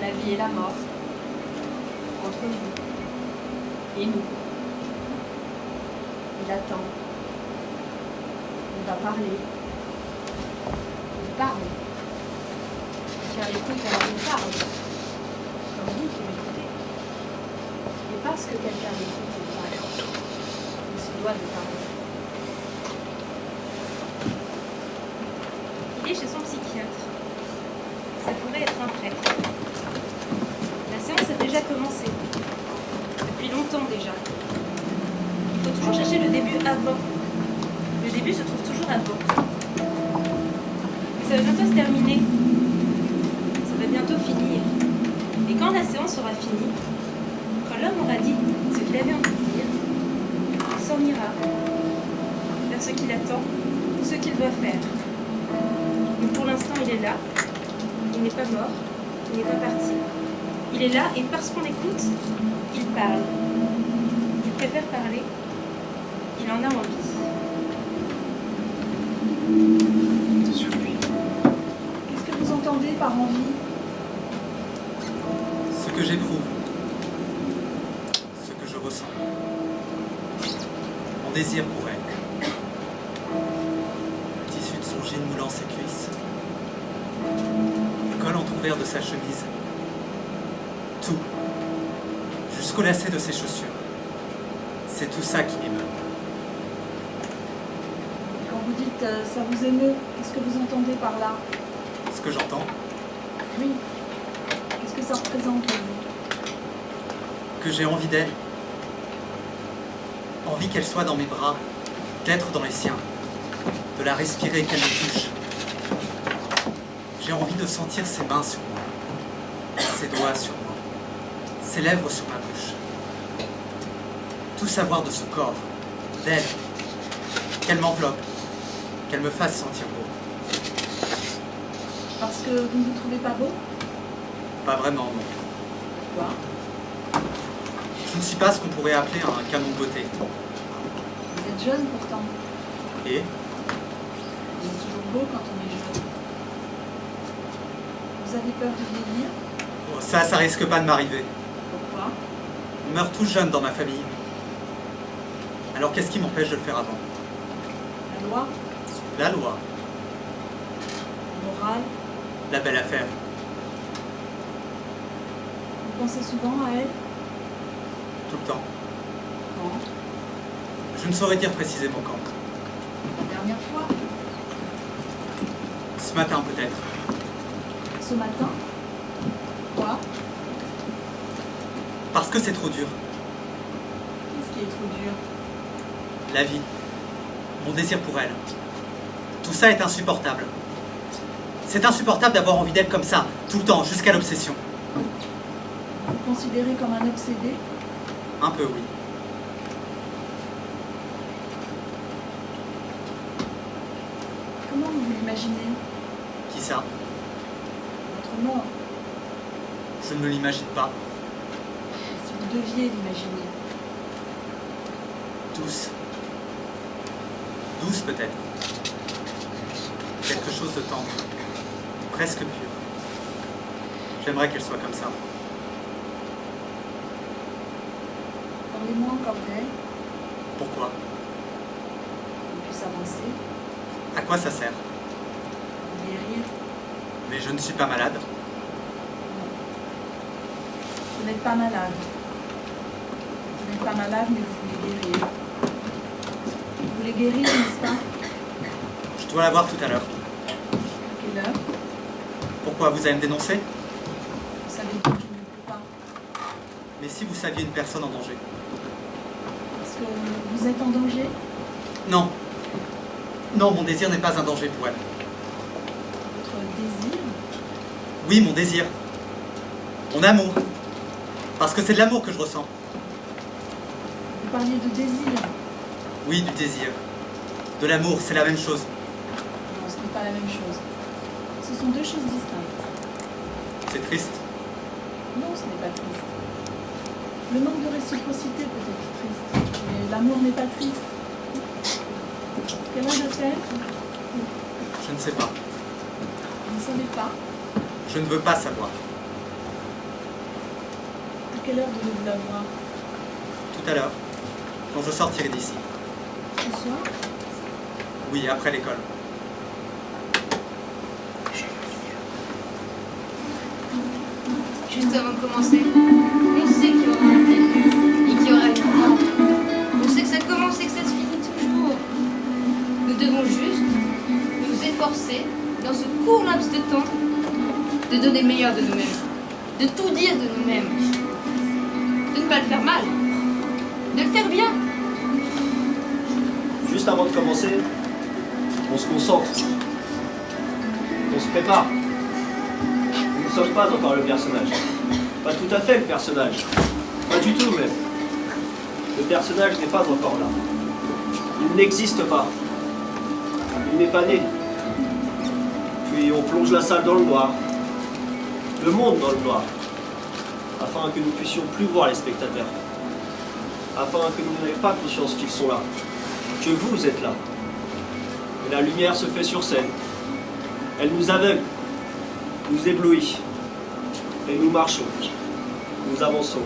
la vie et la mort, entre vous et nous. Il attend. Il va parler. Il parle. Je suis à l'écoute, alors il parle. Comme vous qui m'écoutez. Et parce que quelqu'un m'écoute, il parle. Il se doit de parler. Il est chez son psychiatre. Ça pourrait être un prêtre. La séance a déjà commencé. Depuis longtemps déjà. Il faut toujours chercher le début avant. Le début se trouve toujours avant. Mais ça va bientôt se terminer. Ça va bientôt finir. Et quand la séance sera finie, quand l'homme aura dit ce qu'il avait envie de dire, il s'en ira vers ce qu'il attend, ce qu'il doit faire. Mais pour l'instant, il est là. Il n'est pas mort. Il n'est pas parti. Il est là et parce qu'on l'écoute, il parle. Il préfère parler. Il en a envie. C'est sur lui. Qu'est-ce que vous entendez par envie? Ce que j'éprouve. Ce que je ressens. Mon désir pour elle. Le tissu de son jean moulant ses cuisses. Le col entrouvert de sa chemise. Tout. Jusqu'au lacet de ses chaussures. C'est tout ça qui m'émeut. Quand vous dites ça vous émeut, qu'est-ce que vous entendez par là? Ce que j'entends, Oui. Qu'est-ce que ça représente pour vous? que j'ai envie d'elle. Envie qu'elle soit dans mes bras, d'être dans les siens, de la respirer, qu'elle me touche. J'ai envie de sentir ses mains sur moi, ses doigts sur moi, ses lèvres sur ma bouche. Tout savoir de son corps, d'elle, qu'elle m'enveloppe, qu'elle me fasse sentir beau. Parce que vous ne vous trouvez pas beau? Pas vraiment, non. Quoi? Je ne suis pas ce qu'on pourrait appeler un canon de beauté. Vous êtes jeune pourtant. Et On est toujours beau quand on est jeune. Vous avez peur de vieillir? oh, ça risque pas de m'arriver. Pourquoi? On meurt tous jeunes dans ma famille. Alors qu'est-ce qui m'empêche de le faire avant? La loi? La loi, La morale? la belle affaire. Vous pensez souvent à elle? Tout le temps. Quand? Je ne saurais dire précisément quand. La dernière fois? Ce matin peut-être. Ce matin? Quoi? Parce que c'est trop dur. Qu'est-ce qui est trop dur? La vie. Mon désir pour elle. Tout ça est insupportable. C'est insupportable d'avoir envie d'elle comme ça, tout le temps, jusqu'à l'obsession. Vous vous considérez comme un obsédé? Un peu, oui. Comment vous l'imaginez? Qui ça? Votre mort, Je ne me l'imagine pas. si vous deviez l'imaginer. Douce. Douce peut-être. Quelque chose de tendre. Presque pur. J'aimerais qu'elle soit comme ça. Parlez-moi encore d'elle, Pourquoi? qu'on puisse avancer, À quoi ça sert? guérir. Mais je ne suis pas malade. Vous n'êtes pas malade. Vous n'êtes pas malade, mais vous voulez guérir. Vous voulez guérir, n'est-ce pas? Je dois la voir tout à l'heure. À quelle heure? Pourquoi? Vous allez me dénoncer? Vous savez bien que je ne peux pas. Mais si vous saviez une personne en danger? Parce que vous êtes en danger? Non. Non, mon désir n'est pas un danger pour elle. Votre désir? Oui, mon désir. Mon amour. Parce que c'est de l'amour que je ressens. Vous parliez de désir. Oui, du désir. De l'amour, c'est la même chose. Non, ce n'est pas la même chose. Ce sont deux choses distinctes. C'est triste. Non, ce n'est pas triste. Le manque de réciprocité peut être triste, mais l'amour n'est pas triste. Quel âge a-t-elle? Je ne sais pas. Vous ne savez pas. Je ne veux pas savoir. quelle heure devez-vous la voir? Tout à l'heure, quand je sortirai d'ici. Ce soir? Oui, après l'école. Juste avant de commencer, on sait qu'il y aura un début et qu'il y aura une fin. On sait que ça commence et que ça se finit toujours. Nous devons juste nous efforcer, dans ce court laps de temps, de donner le meilleur de nous-mêmes, de tout dire de nous-mêmes, de ne pas le faire mal, de le faire bien. Juste avant de commencer, on se concentre. On se prépare. Nous ne sommes pas encore le personnage. Pas tout à fait le personnage. Pas du tout même. Le personnage n'est pas encore là. Il n'existe pas. Il n'est pas né. Puis on plonge la salle dans le noir. Le monde dans le noir. Afin que nous puissions plus voir les spectateurs. Afin que nous n'ayons pas conscience qu'ils sont là. Que vous êtes là. Et la lumière se fait sur scène. Elle nous aveugle, nous éblouit. Et nous marchons, nous avançons.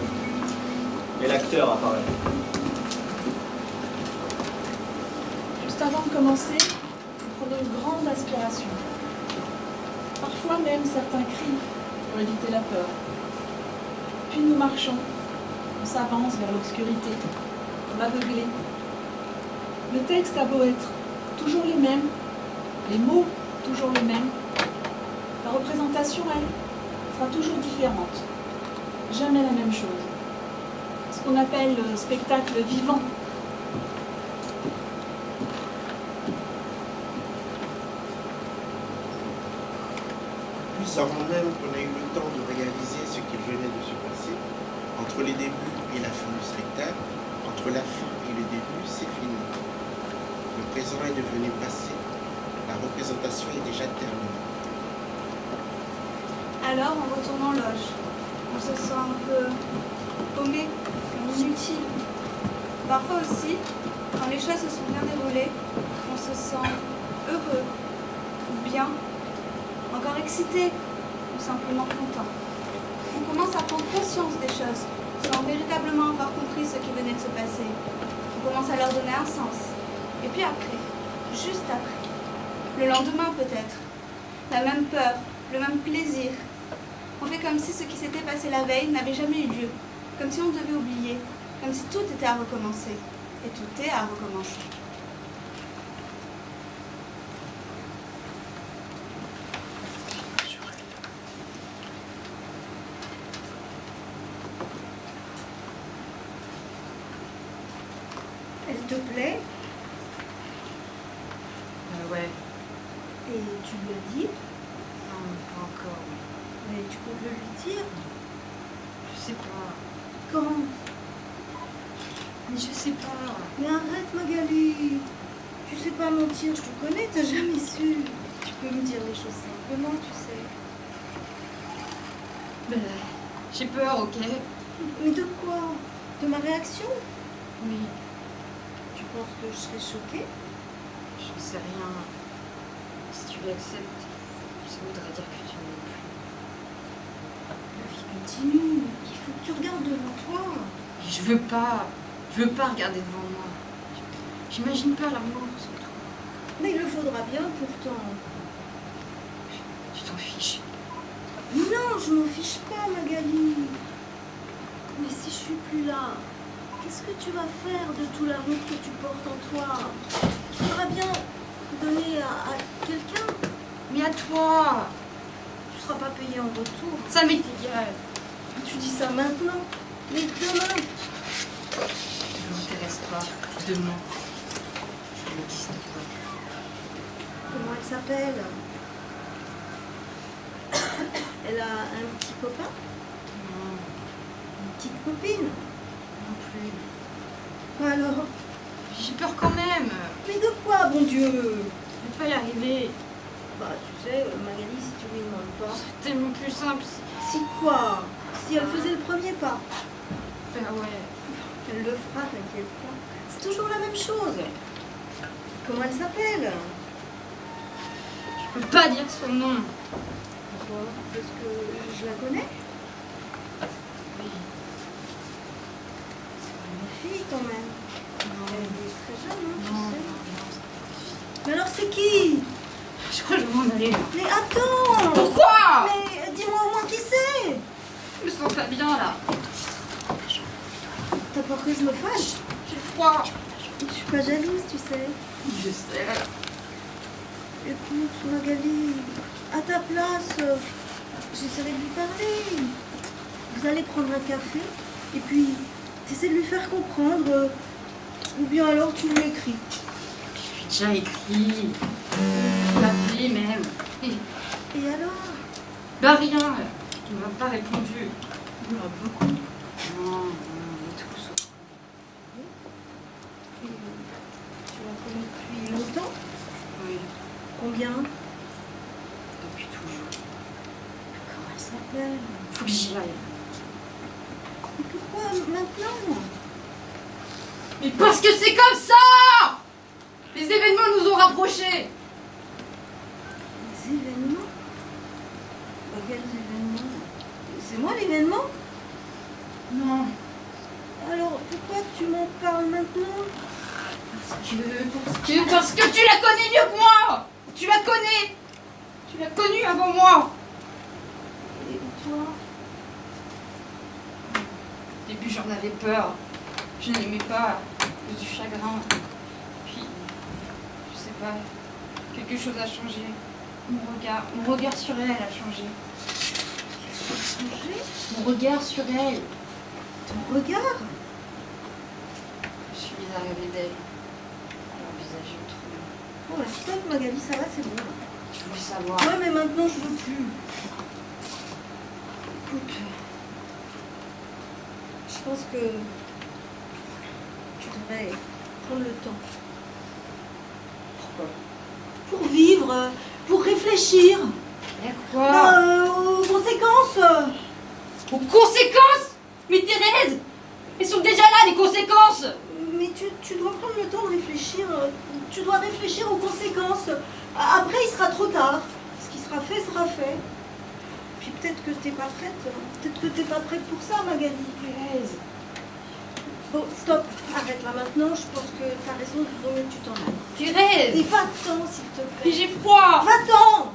Et l'acteur apparaît. Juste avant de commencer, vous prenez une grande aspiration. Parfois même certains crient pour éviter la peur. Puis nous marchons, on s'avance vers l'obscurité, on aveuglé. Le texte a beau être toujours les mêmes, les mots toujours les mêmes, la représentation, elle, sera toujours différente. Jamais la même chose. Ce qu'on appelle le spectacle vivant. Puis avant même qu'on ait eu le temps de réaliser ce qui venait de se passer, entre les débuts et la fin du spectacle, entre la fin et le début, c'est fini. Le présent est devenu passé. La représentation est déjà terminée. Alors on retourne en loge. On se sent un peu paumé, comme inutile. Parfois aussi, quand les choses se sont bien déroulées, on se sent heureux, ou bien, encore excité, ou simplement content. On commence à prendre conscience des choses, sans véritablement avoir compris ce qui venait de se passer. On commence à leur donner un sens. Et puis après, juste après, le lendemain peut-être, la même peur, le même plaisir. On fait comme si ce qui s'était passé la veille n'avait jamais eu lieu, comme si on devait oublier, comme si tout était à recommencer. Et tout est à recommencer. Elle te plaît? Ouais, Et tu lui as dit? non, pas encore. Mais tu comptes le lui dire? Je sais pas. Comment? Mais je sais pas. Mais arrête Magali! Tu sais pas mentir, je te connais, t'as jamais su. Tu peux me dire les choses simplement, tu sais. Ben, j'ai peur, ok? Mais de quoi? De ma réaction? Oui, Tu penses que je serais choquée? je sais rien. Si tu l'acceptes, ça voudrait dire que tu m'aimes plus. La vie continue, il faut que tu regardes devant toi. Je veux pas regarder devant moi. J'imagine pas l'amour sans toi. Mais il le faudra bien pourtant. Tu t'en fiches. Non, je m'en fiche pas Magali. Mais si je suis plus là, qu'est-ce que tu vas faire de tout l'amour que tu portes en toi? Tu voudras bien donner à quelqu'un. Mais à toi, Tu seras pas payé en retour. ça m'est égal. Tu dis ça maintenant, mais demain. Ne m'intéresse pas. Demain, je n'existe pas. Comment elle s'appelle? Elle a un petit copain? Non, Une petite copine? non plus. Alors? J'ai peur quand même. Mais de quoi, bon Dieu? Je vais pas y arriver. Bah tu sais, Magali, si tu lui demandes pas. C'est tellement plus simple. Si quoi? Si elle faisait le premier pas? Ben ouais. Elle le fera, t'inquiète pas. C'est toujours la même chose. Comment elle s'appelle? Je peux pas dire son nom. Pourquoi? Parce que je la connais? Oui. quand même. Elle est très jeune, hein, tu sais. Mais alors c'est qui? Je crois que je vais m'en aller. Mais attends! Pourquoi? Mais dis-moi au moins qui c'est! Je me sens pas bien là. T'as peur que je me fâche? J'ai froid. Je suis pas jalouse, tu sais. Je sais. Écoute, Magali, à ta place, j'essaierai de lui parler. Vous allez prendre un café et puis t'essaies de lui faire comprendre. Ou bien alors tu lui écris. Je lui ai déjà écrit. Je l'ai appelé même. Et alors? Bah rien. Tu m'as pas répondu. Il y en a beaucoup. Non, tout ça. Et, tu l'as connu depuis longtemps? Oui, Combien? depuis toujours. Comment elle s'appelle? Faut que j'y aille. Et pourquoi maintenant? Mais parce que c'est comme ça! Les événements nous ont rapprochés. Les événements? Quels événements? C'est moi l'événement? Non. Alors pourquoi tu m'en parles maintenant? Parce que tu la connais mieux que moi! Tu la connais! Tu l'as connue avant moi! Et toi? Au début, j'en avais peur. Je n'aimais pas à cause du chagrin. Puis, je sais pas, quelque chose a changé. Mon regard sur elle a changé. Changé? Mon regard sur elle. Ton regard? Je suis mise à rêver d'elle. Leur visage est trouvé. Oh bah stop Magali, ça va, c'est bon. Je voulais savoir. Ouais mais maintenant je veux plus. Écoute, je pense que tu devrais prendre le temps. Pourquoi? Pour vivre, pour réfléchir. Et à quoi? Aux conséquences. Aux conséquences? Mais Thérèse! Elles sont déjà là, les conséquences! Mais tu dois prendre le temps de réfléchir. Tu dois réfléchir aux conséquences. Après, il sera trop tard. Ce qui sera fait, sera fait. Puis peut-être que t'es pas prête. Peut-être que t'es pas prête pour ça, Magali. Thérèse! Bon, stop. Arrête là maintenant. Je pense que t'as raison. Il vaut mieux que tu t'en ailles. Thérèse! Et va-t'en, s'il te Mais plaît. j'ai froid! Va-t'en.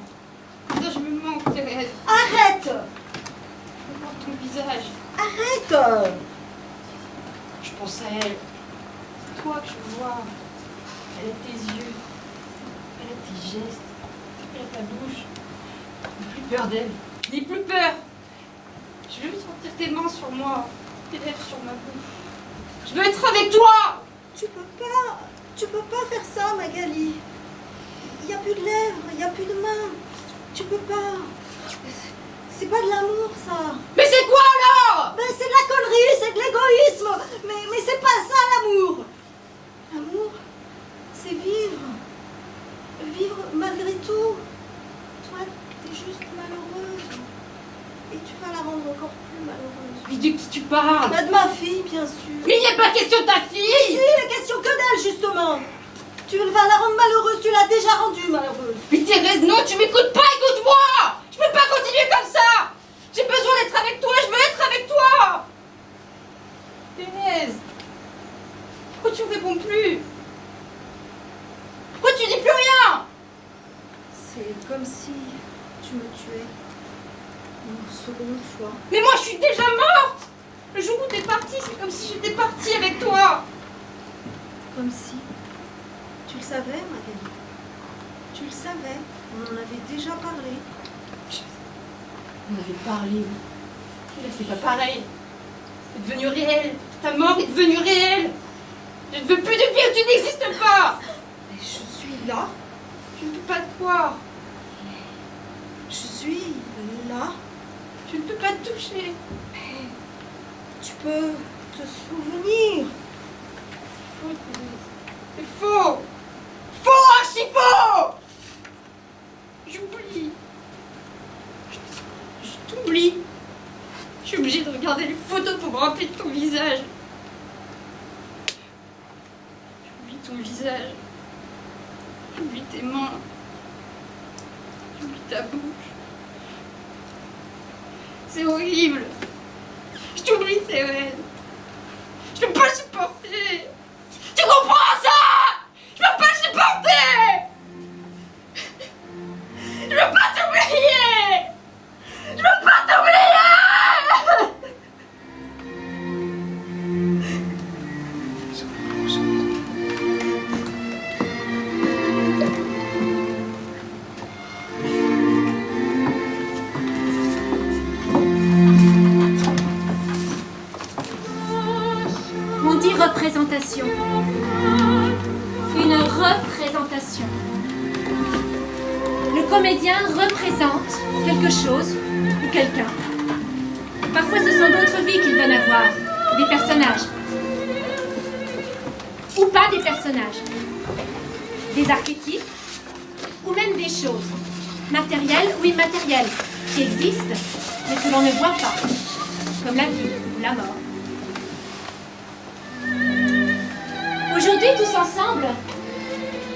Putain, je me manque, Thérèse! Arrête. Je vois ton visage. Arrête. Je pense à elle. C'est toi que je vois. Elle a tes yeux. Elle a tes gestes. Elle a ta bouche. Je n'ai plus peur d'elle. Je n'ai plus peur. Je veux sentir tes mains sur moi. Tes lèvres sur ma bouche. Je veux être avec toi. Tu peux pas faire ça, Magali. Il n'y a plus de lèvres, il n'y a plus de mains. Tu peux pas. C'est pas de l'amour, ça. Mais c'est quoi alors? Ben, c'est de la connerie, c'est de l'égoïsme. Mais c'est pas ça, l'amour. L'amour, c'est vivre. Vivre malgré tout. Toi, t'es juste malheureuse. Et tu vas la rendre encore plus malheureuse. Mais de qui tu parles? Bah, de ma fille, bien sûr. Mais il n'y a pas question de ta Si, fille. il est question que d'elle, justement. Tu vas la rendre malheureuse, tu l'as déjà rendue malheureuse. Mais Thérèse, non, tu m'écoutes pas, écoute-moi. Je peux pas continuer comme ça. J'ai besoin d'être avec toi, je veux être avec toi. Thérèse, pourquoi tu me réponds plus? Pourquoi tu dis plus rien? C'est comme si tu me tuais une seconde fois. Mais moi, je suis déjà morte. Le jour où t'es partie, c'est comme si j'étais partie avec toi. Comme si. Tu le savais, Magali. Tu le savais. On en avait déjà parlé. On avait parlé. Mais là, c'est pas pareil. C'est devenu réel. Ta mort est devenue réelle. Je ne veux plus de vie où tu n'existes pas. Mais je suis là. Je ne peux pas te voir. Je suis là. Je ne peux pas te toucher. Tu peux te souvenir. C'est faux. Faux, archi faux. J'oublie. Je t'oublie. Je suis obligée de regarder les photos pour me rappeler de ton visage. J'oublie ton visage. J'oublie tes mains. J'oublie ta bouche. C'est horrible. Je t'oublie, Thérèse. Je peux pas le supporter. Tu comprends ça? Je peux pas le supporter. Je veux pas t'oublier. Je veux pas t'oublier. On dit représentation. Une représentation. Le comédien représente quelque chose ou quelqu'un. Parfois, ce sont d'autres vies qu'il donne à voir, des personnages. Ou pas des personnages. Des archétypes, ou même des choses, matérielles ou immatérielles, qui existent, mais que l'on ne voit pas, comme la vie ou la mort. Aujourd'hui, tous ensemble,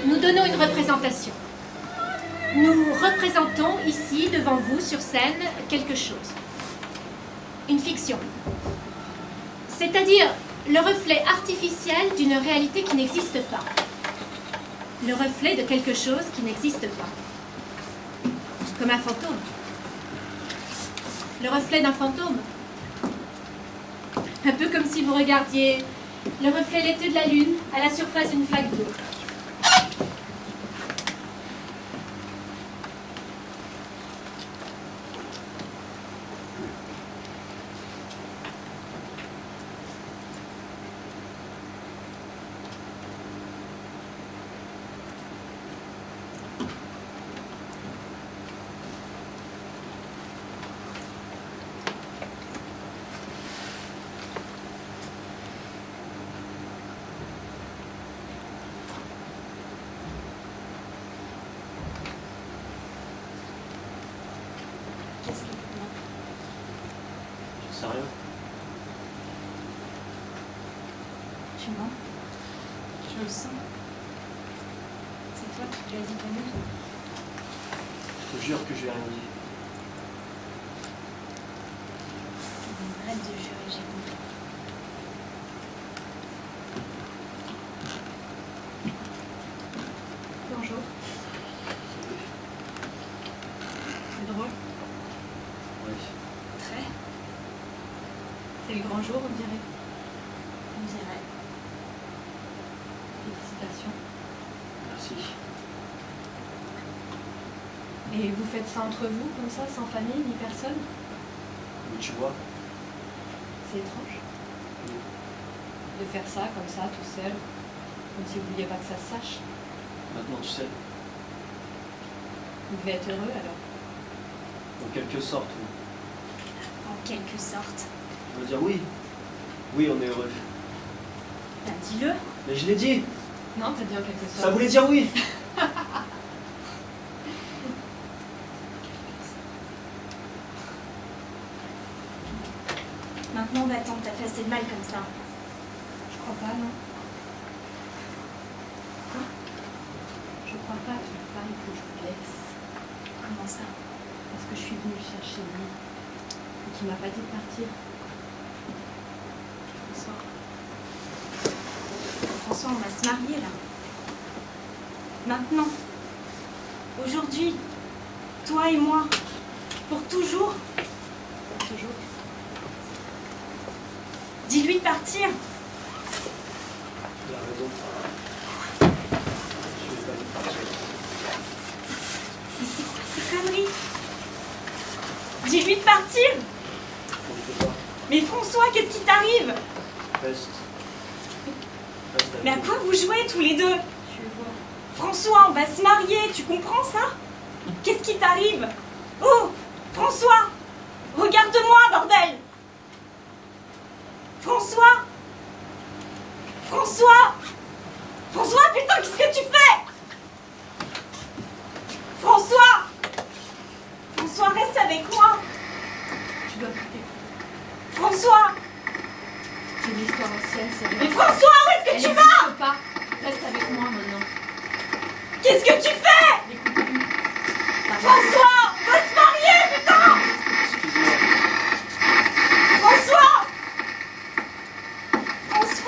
nous donnons une représentation. Nous représentons ici, devant vous, sur scène, quelque chose. Une fiction. C'est-à-dire le reflet artificiel d'une réalité qui n'existe pas. Le reflet de quelque chose qui n'existe pas. Comme un fantôme. Le reflet d'un fantôme. Un peu comme si vous regardiez le reflet laiteux de la lune à la surface d'une flaque d'eau. Qu'est-ce qu'il y a? Je sais rien. Tu mens? Je le sens. C'est toi qui l'as dit toi-même. Je te jure que je vais rien dire. C'est bon, arrête de jurer, j'ai compris. Bonjour. C'est drôle. Oui. Très. C'est le grand jour, on dirait. On dirait. Félicitations. Merci. Et vous faites ça entre vous, comme ça, sans famille, ni personne? Mais tu vois, C'est étrange. Oui. De faire ça, comme ça, tout seul. Comme si vous vouliez pas que ça se sache. maintenant tu sais. Vous devez être heureux, alors. En quelque sorte, oui. En quelque sorte. Je veux dire oui. Oui, on est heureux. Ben, dis-le. Mais je l'ai dit. Non, t'as dit en quelque sorte. Ça voulait dire oui. Maintenant, va-t'en, t'as fait assez de mal comme ça. Je crois pas, non. Quoi? Je crois pas qu'il faille que je vous laisse. Comment ça? Parce que je suis venue le chercher lui. Et qu'il m'a pas dit de partir. François. François, on va se marier là. Maintenant. Aujourd'hui. Toi et moi. Pour toujours. Pour toujours. Dis-lui de partir. Tu as raison. Je vais pas lui partir. Mais c'est quoi ces conneries? Dis-lui de partir. On ne peut pas. Mais François, qu'est-ce qui t'arrive? Reste. Reste avec Mais à nous. quoi vous jouez tous les deux? François, on va se marier, tu comprends ça? Qu'est-ce qui t'arrive? Oh, François, regarde-moi, bordel! François! François! François, putain, qu'est-ce que tu fais? François! François, reste avec moi! Tu dois quitter. François! C'est une histoire ancienne, c'est vrai. Mais François, où est-ce que tu vas? Pas. Reste avec moi maintenant. Qu'est-ce que tu fais? François, on va se marier, putain! Excuse-moi. François! François!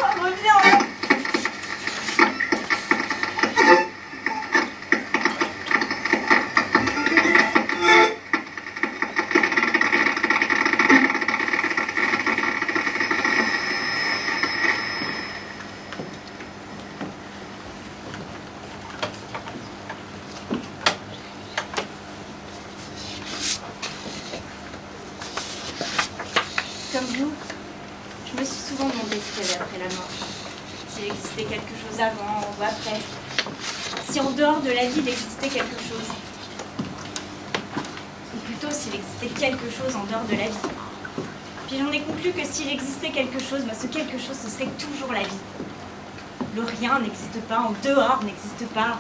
jour, je me suis souvent demandé ce qu'il y avait après la mort. S'il existait quelque chose avant ou après. Si en dehors de la vie, il existait quelque chose. Ou plutôt, s'il existait quelque chose en dehors de la vie. Puis j'en ai conclu que s'il existait quelque chose, ce quelque chose, ce serait toujours la vie. Le rien n'existe pas, en dehors n'existe pas.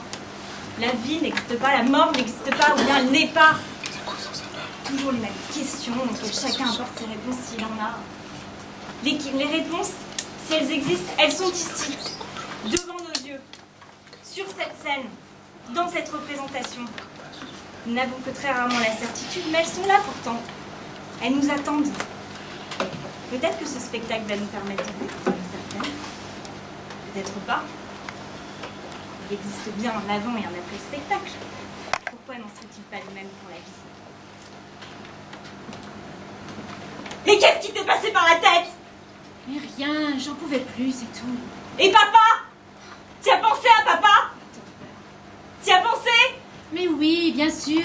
La vie n'existe pas, la mort n'existe pas, ou bien elle n'est pas. Toujours les mêmes questions auxquelles chacun apporte ses réponses s'il en a. Les réponses, si elles existent, elles sont ici, devant nos yeux, sur cette scène, dans cette représentation. Nous n'avons que très rarement la certitude, mais elles sont là pourtant. Elles nous attendent. Peut-être que ce spectacle va nous permettre d'y voir certaines. Peut-être pas. Il existe bien un avant et un après spectacle. Pourquoi n'en serait-il pas le même pour la vie? Mais qu'est-ce qui t'est passé par la tête? Mais rien, j'en pouvais plus, c'est tout. Et papa? Tu as pensé à papa? Tu as pensé? Mais oui, bien sûr,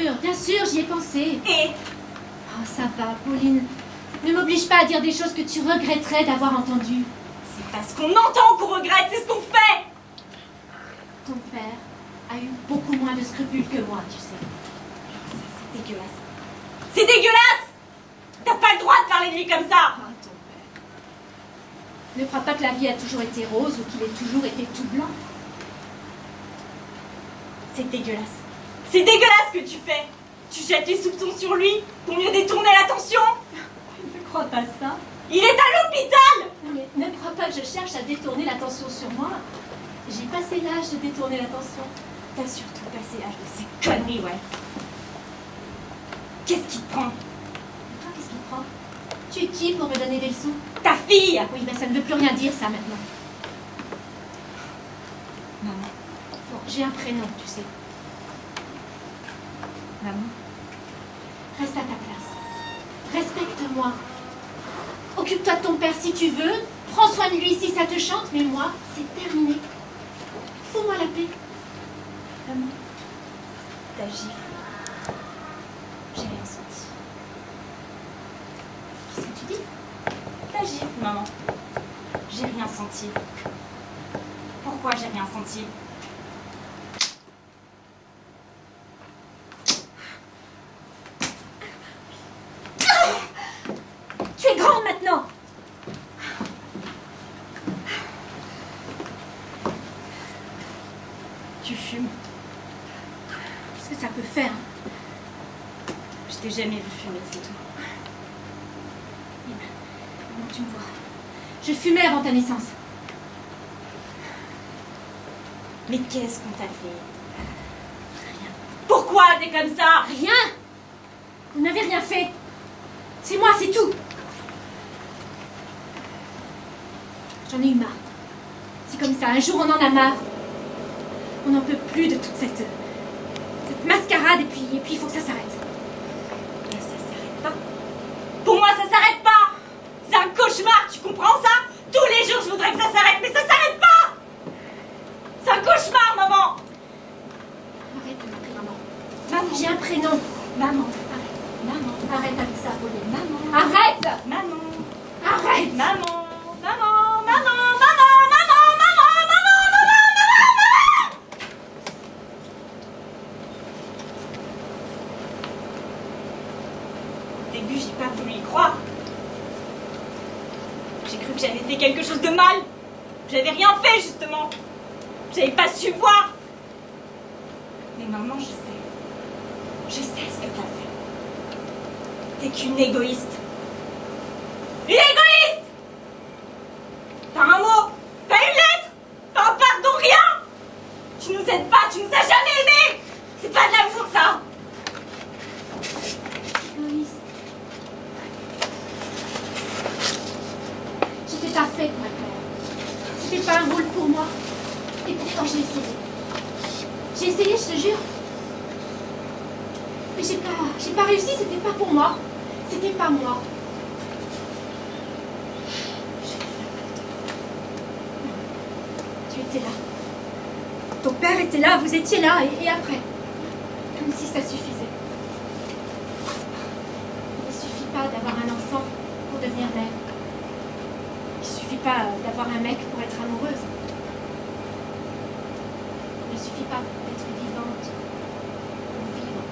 j'y ai pensé. Et Oh, ça va, Pauline. Ne m'oblige pas à dire des choses que tu regretterais d'avoir entendues. c'est parce qu'on entend qu'on regrette, c'est ce qu'on fait. Ton père a eu beaucoup moins de scrupules que moi, tu sais. C'est dégueulasse. C'est dégueulasse. T'as pas le droit de parler de lui comme ça. Ah, ton père. Ne crois pas que la vie a toujours été rose ou qu'il ait toujours été tout blanc. C'est dégueulasse. C'est dégueulasse ce que tu fais. Tu jettes les soupçons sur lui pour mieux détourner l'attention. Ne crois pas ça. Il est à l'hôpital. Mais ne crois pas que je cherche à détourner l'attention sur moi. J'ai passé l'âge de détourner l'attention. T'as surtout passé l'âge de ces conneries, ouais. Qu'est-ce qui te prend? Toi, qu'est-ce qui te prend? Tu es qui pour me donner des leçons? Ta fille. Oui, mais ça ne veut plus rien dire, ça, maintenant. Maman. Bon, j'ai un prénom, tu sais. Maman. Reste à ta place. Respecte-moi. Occupe-toi de ton père si tu veux. Prends soin de lui si ça te chante. Mais moi, c'est terminé. Fous-moi la paix. Maman. Ta gifle. J'ai rien senti. Qu'est-ce que tu dis? Ta gifle, maman. J'ai rien senti. Pourquoi j'ai rien senti? Tu es grande maintenant. Tu fumes. Qu'est-ce que ça peut faire? Je t'ai jamais vu fumer, c'est tout. Comment tu me vois? Je fumais avant ta naissance. Mais qu'est-ce qu'on t'a fait? Rien. Pourquoi t'es comme ça? Rien. Vous n'avez rien fait. C'est moi, c'est tout. J'en ai eu marre. C'est comme ça, un jour on en a marre. On n'en peut plus de toute cette mascarade et puis il faut que ça s'arrête. Mais ça s'arrête pas. Pour moi, ça s'arrête pas. C'est un cauchemar, tu comprends ça? Tous les jours, je voudrais que ça s'arrête, mais ça s'arrête pas. C'est un cauchemar, maman. Arrête de m'appeler maman. Maman, j'ai un prénom. Maman, arrête. Maman, arrête avec ça, Pauline. Maman, arrête. Maman. Arrête. Maman. Maman. Maman. Maman. Maman. Maman. Maman. Au début, j'ai pas voulu y croire. J'ai cru que j'avais fait quelque chose de mal. J'avais rien fait, justement. J'avais pas su voir. Mais maintenant, je sais. Je sais ce que t'as fait. T'es qu'une égoïste. Une égoïste! Pas un mot, pas une lettre, pas un pardon, rien! Tu nous aides pas, tu nous as jamais aimés! C'est pas de l'amour, ça! Égoïste. J'étais pas faite, ma mère. C'était pas un rôle pour moi. Et pourtant, j'ai essayé. J'ai essayé, je te jure. Mais j'ai pas réussi, c'était pas pour moi. C'était pas moi. Tu étais là. Ton père était là, vous étiez là, et après. Comme si ça suffisait. Il ne suffit pas d'avoir un enfant pour devenir mère. pas d'avoir un mec pour être amoureuse. Il ne suffit pas d'être vivante pour vivre.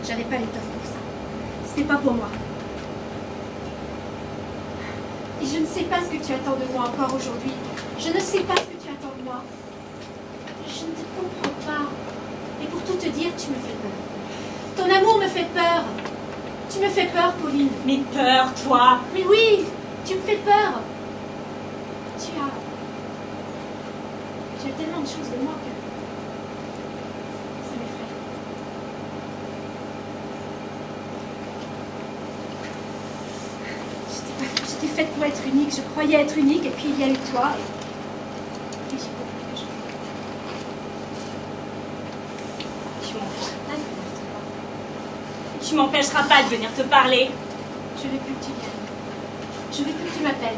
J'avais pas l'étoffe pour ça. C'était pas pour moi. Et je ne sais pas ce que tu attends de moi encore aujourd'hui. Je ne sais pas ce que tu attends de moi. Je ne te comprends pas. Et pour tout te dire, tu me fais peur. Ton amour me fait peur. Tu me fais peur, Pauline. Mais peur, toi! Mais oui, tu me fais peur. Tu as tellement de choses de moi que ça m'effraie. J'étais faite pour être unique. Je croyais être unique, et puis il y a eu toi. Et j'ai compris que Tu m'empêcheras pas de venir te parler. je veux plus que tu viennes. Je veux plus que tu m'appelles.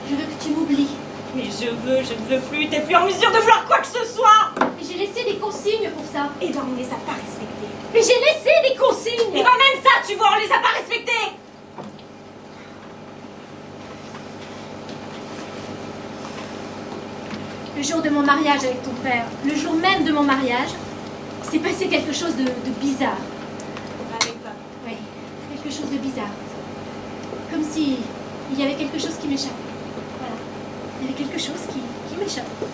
Je veux que tu m'oublies. Mais je ne veux plus, t'es plus en mesure de vouloir quoi que ce soit. Et j'ai laissé des consignes pour ça. Et ben on les a pas respectées. Mais j'ai laissé des consignes. Et ben même ça, tu vois, on les a pas respectées. Le jour de mon mariage avec ton père, le jour même de mon mariage, s'est passé quelque chose de bizarre. Avec pas. Oui, quelque chose de bizarre. Comme si il y avait quelque chose qui m'échappait. Voilà. Il y avait quelque chose qui m'échappait.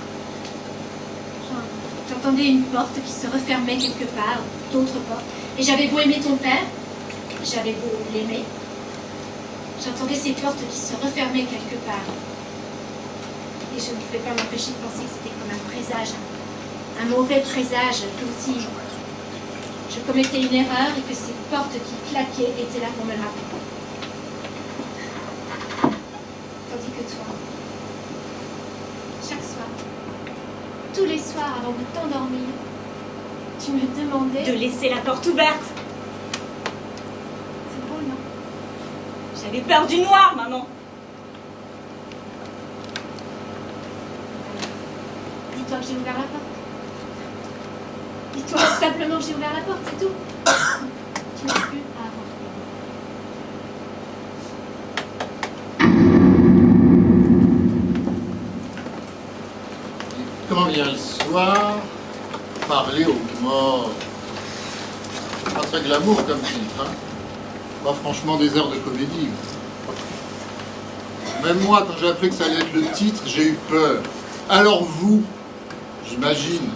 J'entendais une porte qui se refermait quelque part, d'autres portes. Et j'avais beau aimer ton père, j'avais beau l'aimer, j'entendais ces portes qui se refermaient quelque part. Et je ne pouvais pas m'empêcher de penser que c'était comme un présage, un mauvais présage, comme si je commettais une erreur et que ces portes qui claquaient étaient là pour me le rappeler. Tandis que toi, chaque soir, tous les soirs avant de t'endormir, tu me demandais... De laisser la porte ouverte. C'est drôle, non? J'avais peur du noir, maman. Dis-toi que j'ai ouvert la porte. Dis-toi simplement que j'ai ouvert la porte, c'est tout. Tu n'as plus à avoir peur. Comment vient le soir, parler aux morts. Pas très glamour comme titre, hein. Pas franchement des airs de comédie. Même moi, quand j'ai appris que ça allait être le titre, j'ai eu peur. Alors vous, j'imagine.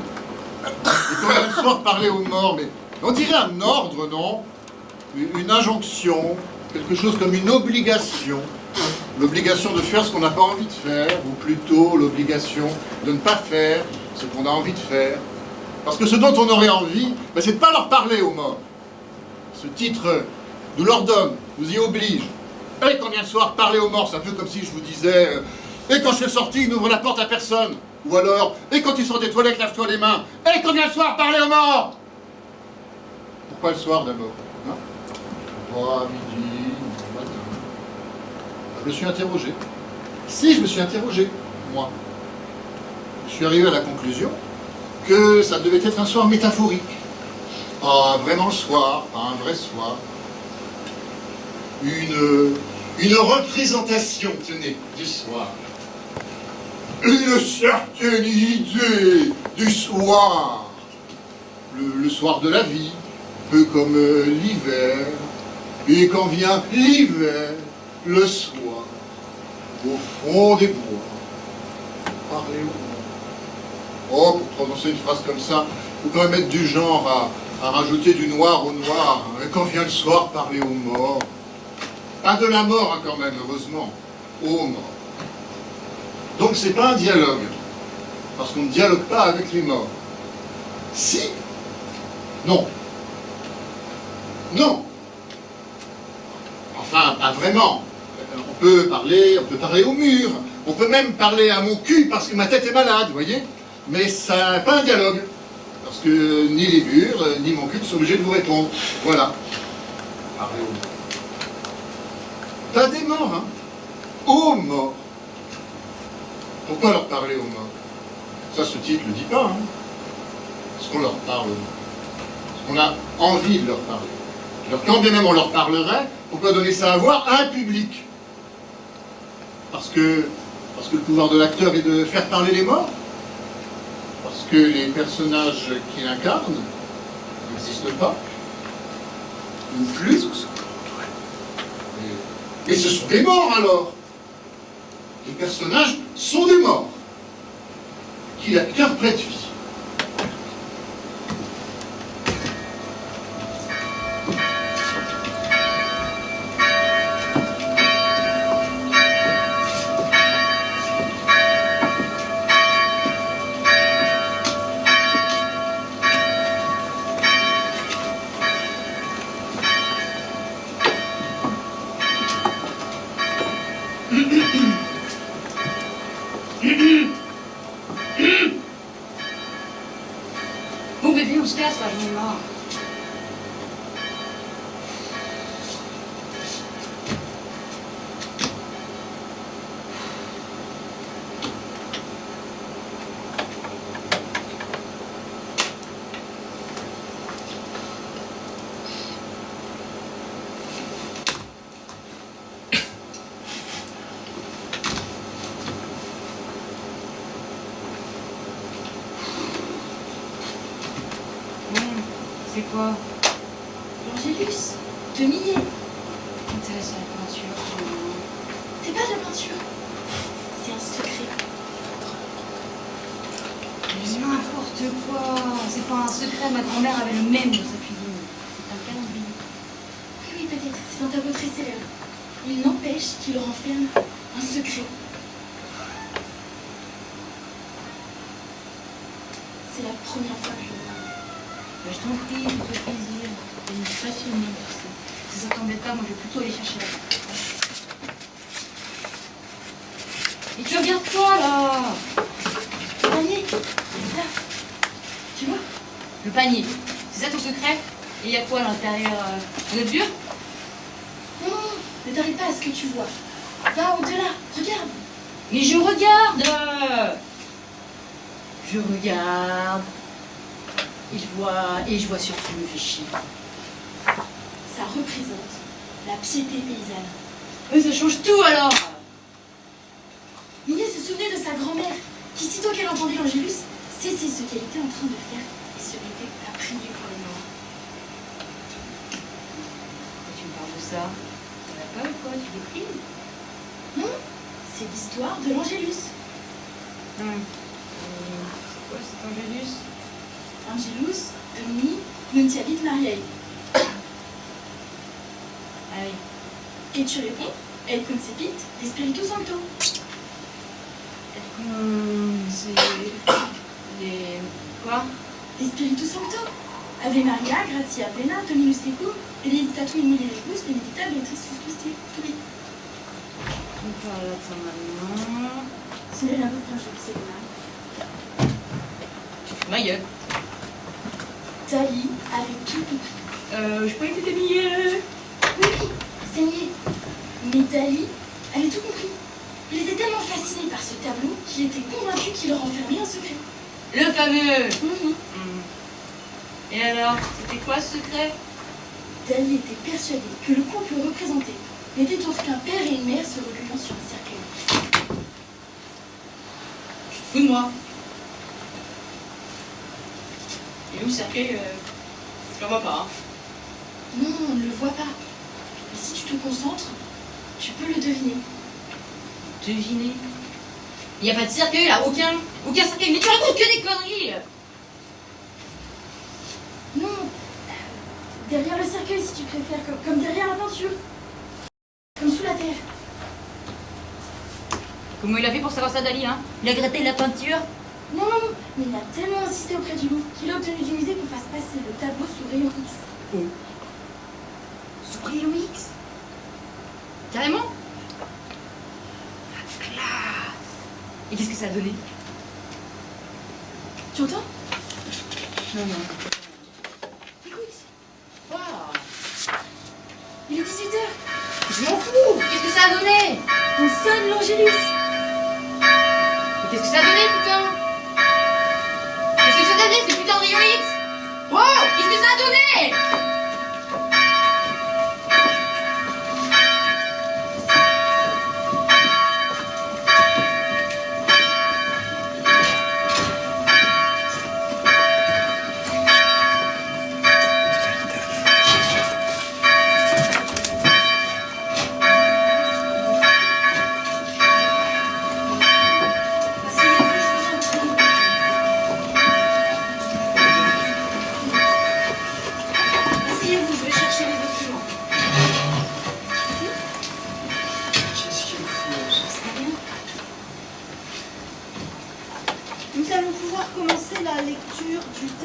Et quand vient le soir, parler aux morts, mais on dirait un ordre, non? Une injonction, quelque chose comme une obligation. L'obligation de faire ce qu'on n'a pas envie de faire, ou plutôt l'obligation de ne pas faire ce qu'on a envie de faire. Parce que ce dont on aurait envie, ben, c'est de ne pas leur parler aux morts. Ce titre nous l'ordonne, nous y oblige. Et quand vient le soir, parler aux morts, c'est un peu comme si je vous disais et quand je suis sorti, n'ouvre la porte à personne. Ou alors, et quand tu sors des toilettes, lave-toi les mains. Et quand vient le soir, parler aux morts. Pourquoi le soir d'abord, hein? Pourquoi midi, matin? Je me suis interrogé. Si, je me suis interrogé, moi. Je suis arrivé à la conclusion que ça devait être un soir métaphorique. Ah, vraiment le soir, pas un vrai soir. Une représentation, tenez, du soir. Une certaine idée du soir. Le soir de la vie, peu comme l'hiver. Et quand vient l'hiver, le soir, au fond des bois, parler au monde. Oh, pour prononcer une phrase comme ça, il faut quand même être du genre à rajouter du noir au noir. Et quand vient le soir, parler aux morts. Pas de la mort, hein, quand même, heureusement. Aux morts. Donc c'est pas un dialogue. Parce qu'on ne dialogue pas avec les morts. Si. Non. Non. Enfin, pas vraiment. On peut parler au mur. On peut même parler à mon cul parce que ma tête est malade, vous voyez. Mais ça n'est pas un dialogue. Parce que ni les murs, ni mon cul ne sont obligés de vous répondre. Voilà. Parler aux morts. Pas des morts, hein. Aux morts. Pourquoi leur parler aux morts? Ça, ce titre ne le dit pas, hein. Parce qu'on leur parle aux morts. Parce qu'on a envie de leur parler. Alors quand bien même on leur parlerait, pourquoi donner ça à voir à un public? Parce que le pouvoir de l'acteur est de faire parler les morts? Parce que les personnages qu'il incarne n'existent pas? Ou plus? Et ce sont des morts alors! Les personnages sont des morts qui l'acteur prête vie. Bon bébé, on se casse là, j'en ai marre. C'est quoi? L'Angélus, de Millet. Intéressant à la peinture. C'est pas de la peinture. C'est un secret. Mais n'importe quoi. C'est pas un secret, ma grand-mère avait le même dans sa cuisine. C'est un calendrier. Oui, peut-être. C'est un tableau très célèbre. Il n'empêche qu'il renferme un secret. C'est la première fois que je le vois. Bah, je t'en prie, fais-toi plaisir. T'es une passionnée, tu sais. Si ça t'embête pas, moi je vais plutôt aller chercher là-bas. Et tu regardes quoi là? Le panier, là. Tu vois? Le panier. C'est ça ton secret? Et il y a quoi à l'intérieur? De dur? Non, ne t'arrête pas à ce que tu vois. Va au-delà, regarde. Mais je regarde! Je regarde. Et je vois surtout me fait chier. Ça représente la piété paysanne. Mais ça change tout alors! Millet se souvenait de sa grand-mère, qui, sitôt qu'elle entendait l'Angélus, saisit ce qu'elle était en train de faire et se mettait à prier pour les morts. Pourquoi tu me parles de ça? Ça va pas ou quoi? Tu déprimes? Non, c'est l'histoire de l'Angélus. C'est quoi cet Angélus? Angelus Domini Nuntiavit Mariae. Ah oui. Et tu réponds, et concepit de Spiritu Sancto. C'est... Les... Quoi? De Spiritu Sancto. Ave Maria, gratia plena, Dominus tecum, benedicta tu in mulieribus, benedicta Beatrice Christi. Oui. On parle de ça maintenant. Ce n'est rien d'autre qu'un jeu, c'est mal. Tu fous ma gueule. Dali avait tout compris. Je croyais que t'étais mieux. Oui, c'est niais. Mais Dali avait tout compris. Il était tellement fasciné par ce tableau qu'il était convaincu qu'il renfermait un secret. Le fameux. Mhm. Et alors, c'était quoi ce secret? Dali était persuadé que le couple représenté n'était autre qu'un père et une mère se recueillant sur un cercueil. Tu te fous de moi? Et où le cercueil? Je le vois pas. Hein. Non, on ne le voit pas. Mais si tu te concentres, tu peux le deviner. Deviner? Il n'y a pas de cercueil là, aucun cercueil. Mais tu racontes que des conneries! Non, derrière le cercueil si tu préfères, comme derrière la peinture. Comme sous la terre. Comment il a fait pour savoir ça, Dali, hein? Il a gratté la peinture? Non, mais il a tellement insisté auprès du Louvre qu'il a obtenu du musée qu'on fasse passer le tableau sous rayon X. Oh. Sous rayon X? Carrément? La classe! Et qu'est-ce que ça a donné? Tu entends? Non. Écoute, Waouh! il est 18h. Je m'en fous! Qu'est-ce que ça a donné? On sonne l'Angélus. Mais qu'est-ce que ça a donné, putain? Qu'est-ce que ça a donné, ce putain de rayon X? Wow! Qu'est-ce que ça a donné?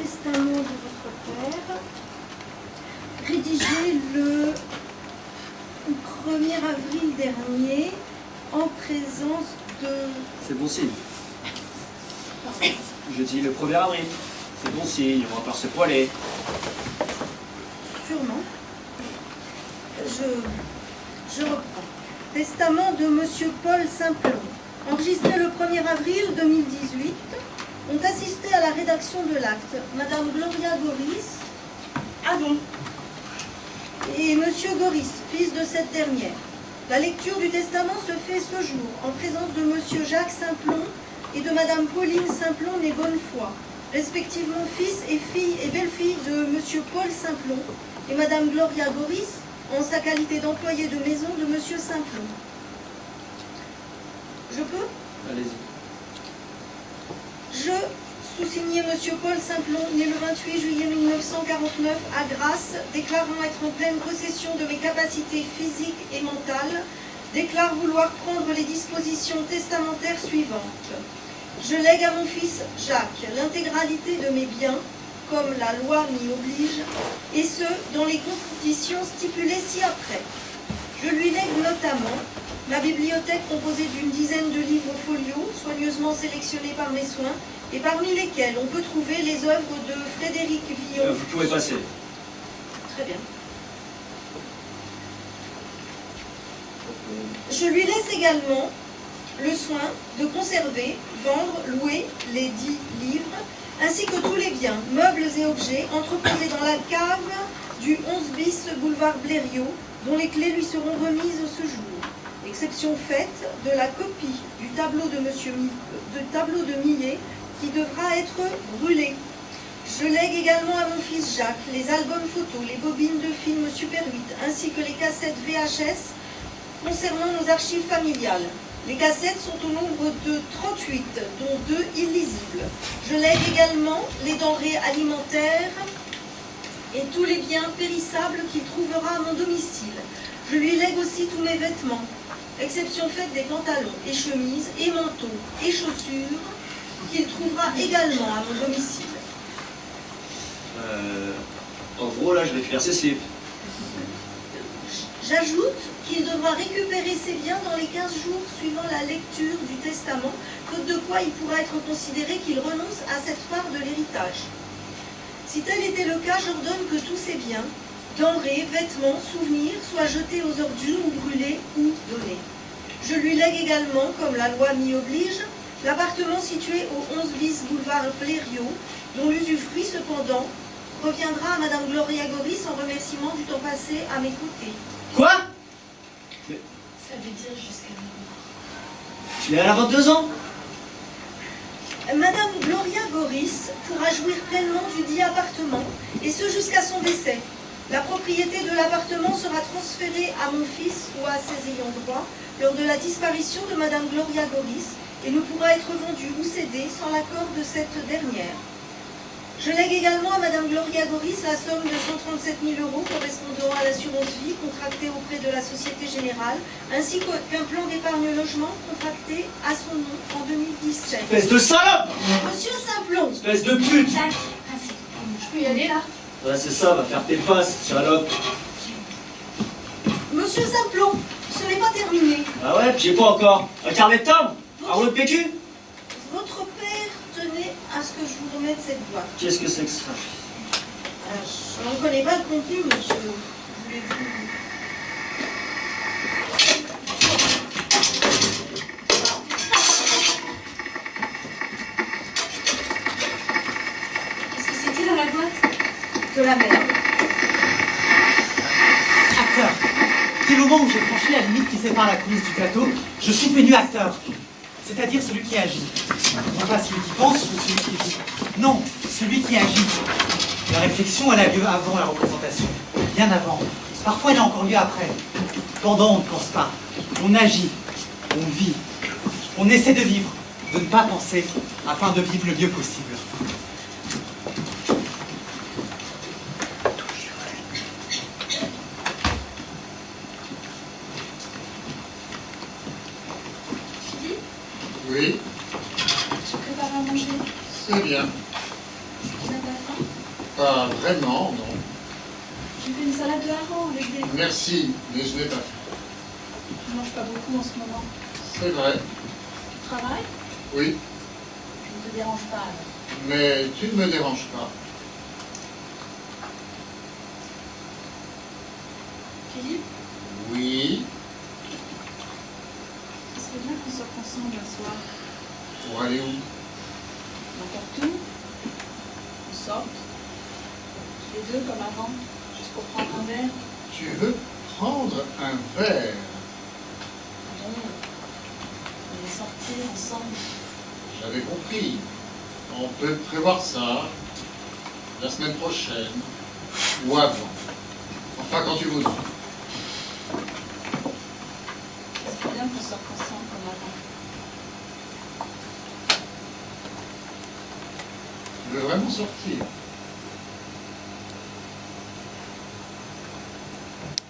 testament de votre père, rédigé le 1er avril dernier, en présence de... C'est bon signe. Je dis le 1er avril. C'est bon signe, on va pas se poiler. Sûrement. Je reprends. Testament de Monsieur Paul Simplon, enregistré le 1er avril 2018, ont assisté à la rédaction de l'acte Madame Gloria Goris, et Monsieur Goris, fils de cette dernière. La lecture du testament se fait ce jour en présence de Monsieur Jacques Simplon et de Madame Pauline Simplon née Bonnefoy, respectivement fils et fille et belle-fille de Monsieur Paul Simplon et Madame Gloria Goris en sa qualité d'employé de maison de Monsieur Simplon. Je peux ? Allez-y. Je, sous-signé Monsieur Paul Simplon, né le 28 juillet 1949 à Grasse, déclarant être en pleine possession de mes capacités physiques et mentales, déclare vouloir prendre les dispositions testamentaires suivantes. Je lègue à mon fils Jacques l'intégralité de mes biens, comme la loi m'y oblige, et ce, dans les conditions stipulées ci-après. Je lui lègue notamment ma bibliothèque composée d'une dizaine de livres folios, soigneusement sélectionnés par mes soins, et parmi lesquels on peut trouver les œuvres de Frédéric Villon. Vous pouvez passer. Très bien. Je lui laisse également le soin de conserver, vendre, louer les 10 livres, ainsi que tous les biens, meubles et objets entreposés dans la cave du 11 bis boulevard Blériot, dont les clés lui seront remises ce jour. Exception faite de la copie du tableau de Millet qui devra être brûlé. Je lègue également à mon fils Jacques les albums photos, les bobines de films Super 8, ainsi que les cassettes VHS concernant nos archives familiales. Les cassettes sont au nombre de 38, dont 2 illisibles. Je lègue également les denrées alimentaires et tous les biens périssables qu'il trouvera à mon domicile. Je lui lègue aussi tous mes vêtements, exception faite des pantalons et chemises et manteaux et chaussures qu'il trouvera également à mon domicile. En gros, là, je vais faire ses slips. J'ajoute qu'il devra récupérer ses biens dans les 15 jours suivant la lecture du testament, faute de quoi il pourra être considéré qu'il renonce à cette part de l'héritage. Si tel était le cas, j'ordonne que tous ces biens, denrées, vêtements, souvenirs, soient jetés aux ordures ou brûlés ou donnés. Je lui lègue également, comme la loi m'y oblige, l'appartement situé au 11 bis boulevard Blériot, dont l'usufruit cependant reviendra à Madame Gloria Goris en remerciement du temps passé à mes côtés. Quoi? Ça veut dire jusqu'à maintenant. Mais elle a 22 ans. Madame Gloria Goris pourra jouir pleinement du dit appartement, et ce jusqu'à son décès. La propriété de l'appartement sera transférée à mon fils ou à ses ayants droit lors de la disparition de Madame Gloria Goris et ne pourra être vendue ou cédée sans l'accord de cette dernière. Je lègue également à Madame Gloria Goris la somme de 137 000 € correspondant à l'assurance vie contractée auprès de la Société Générale, ainsi qu'un plan d'épargne logement contracté à son nom en 2017. Espèce de salope! Monsieur Simplon! Espèce de pute! Jacques, je peux y aller là? Ouais, c'est ça, va faire tes passes, salope. Monsieur Simplon, ce n'est pas terminé. Ah ouais, puis j'ai quoi encore? Un carnet de timbre? Un rouleau de PQ? Votre père tenait à ce que je vous remette cette boîte. Qu'est-ce que c'est que ça? Je n'en connais pas le contenu, monsieur. Voulez-vous... Qu'est-ce que c'était dans la boîte? De la merde. Acteur. Dès le moment où j'ai franchi la limite qui sépare la coulisse du plateau, je suis devenu acteur. C'est-à-dire celui qui agit. Non pas celui qui pense ou celui qui joue. Non, celui qui agit. La réflexion, elle a lieu avant la représentation. Bien avant. Parfois, elle a encore lieu après. Pendant, on ne pense pas. On agit. On vit. On essaie de vivre. De ne pas penser, afin de vivre le mieux possible. Oui, Je prépare à manger. c'est bien. Tu n'as pas faim? Pas vraiment, non. J'ai fait une salade de hareng avec des... Merci, mais je n'ai pas fait. Je mange pas beaucoup en ce moment. C'est vrai, Tu travailles? oui, Je ne te dérange pas alors. mais tu ne me déranges pas. Philippe, Oui, ce serait bien qu'on sorte ensemble un soir. pour aller où? N'importe où. On sort. Tous les deux comme avant. Juste pour prendre un verre. Tu veux prendre un verre? Bon, on va sortir ensemble. J'avais compris. On peut prévoir ça la semaine prochaine ou avant. Enfin, quand tu voudras. Ce serait bien qu'on sorte ensemble comme avant. Tu veux vraiment sortir?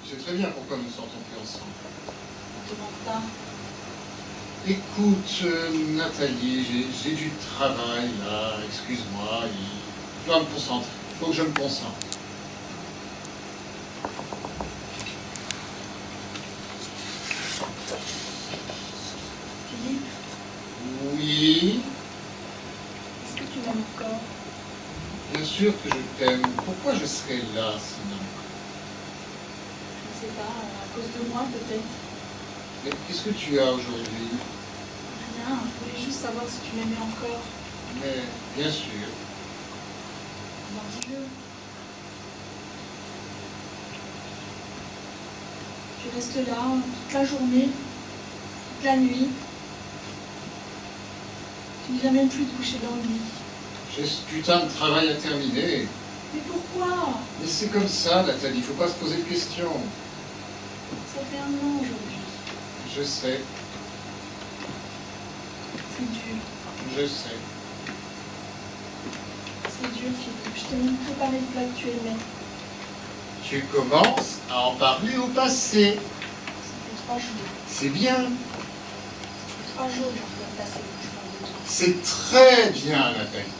Tu sais très bien pourquoi nous sortons plus ensemble. On te manque pas. Écoute, Nathalie, j'ai du travail là, excuse-moi, je dois me concentrer. Il faut que je me concentre. Philippe, Oui, est-ce que tu m'aimes encore? bien sûr que je t'aime. Pourquoi je serais là sinon? Je ne sais pas, à cause de moi peut-être. Mais qu'est-ce que tu as aujourd'hui? Rien, je voulais juste savoir si tu m'aimais encore. Mais bien sûr. Alors dis-le. Tu restes là toute la journée, toute la nuit. Tu ne viens même plus te coucher dans le lit. J'ai ce putain de travail à terminer. Mais pourquoi? Mais c'est comme ça, Nathalie, il faut pas se poser de questions. Ça fait un an aujourd'hui. Je sais, C'est dur. je sais. C'est dur, Philippe. Je t'ai même préparé le plat que tu aimais. Tu commences à en parler au passé. Ça fait 3 jours. C'est bien. Ça fait 3 jours que je dois passer que je parle de toi. C'est très bien, Nathalie.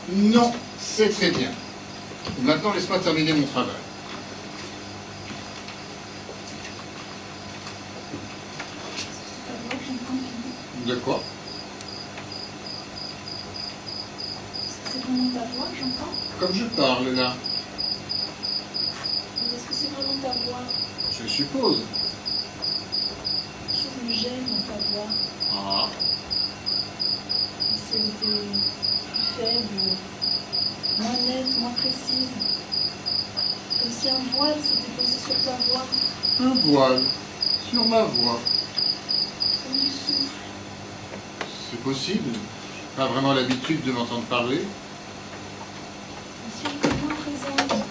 Non, c'est très bien. Maintenant, laisse-moi terminer mon travail. C'est ta voix que j'entends, Philippe. De quoi? Est-ce que c'est vraiment ta voix que j'entends? Comme je parle là, Mais est-ce que c'est vraiment ta voix? je suppose. Quelque chose me gêne dans ta voix. Ah, Comme si elle était plus faible, moins nette, moins précise. Comme si un voile s'était posé sur ta voix, un voile sur ma voix. comme du souffle. C'est possible. J'ai pas vraiment l'habitude de m'entendre parler. Comme si elle était moins présente.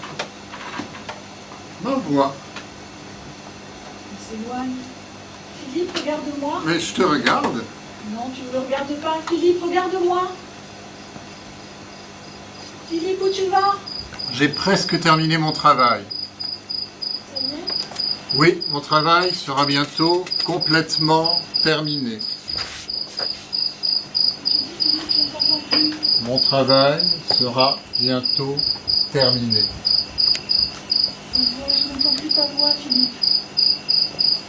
Ma voix. Elle s'éloigne. Philippe, regarde-moi. Mais je te regarde. Non, tu ne me regardes pas. Philippe, regarde-moi. Philippe, où tu vas? J'ai presque terminé mon travail. Ça y est? Oui, mon travail sera bientôt complètement terminé. Philippe, je ne t'entends plus. Mon travail sera bientôt terminé. Je n'entends plus ta voix, Philippe.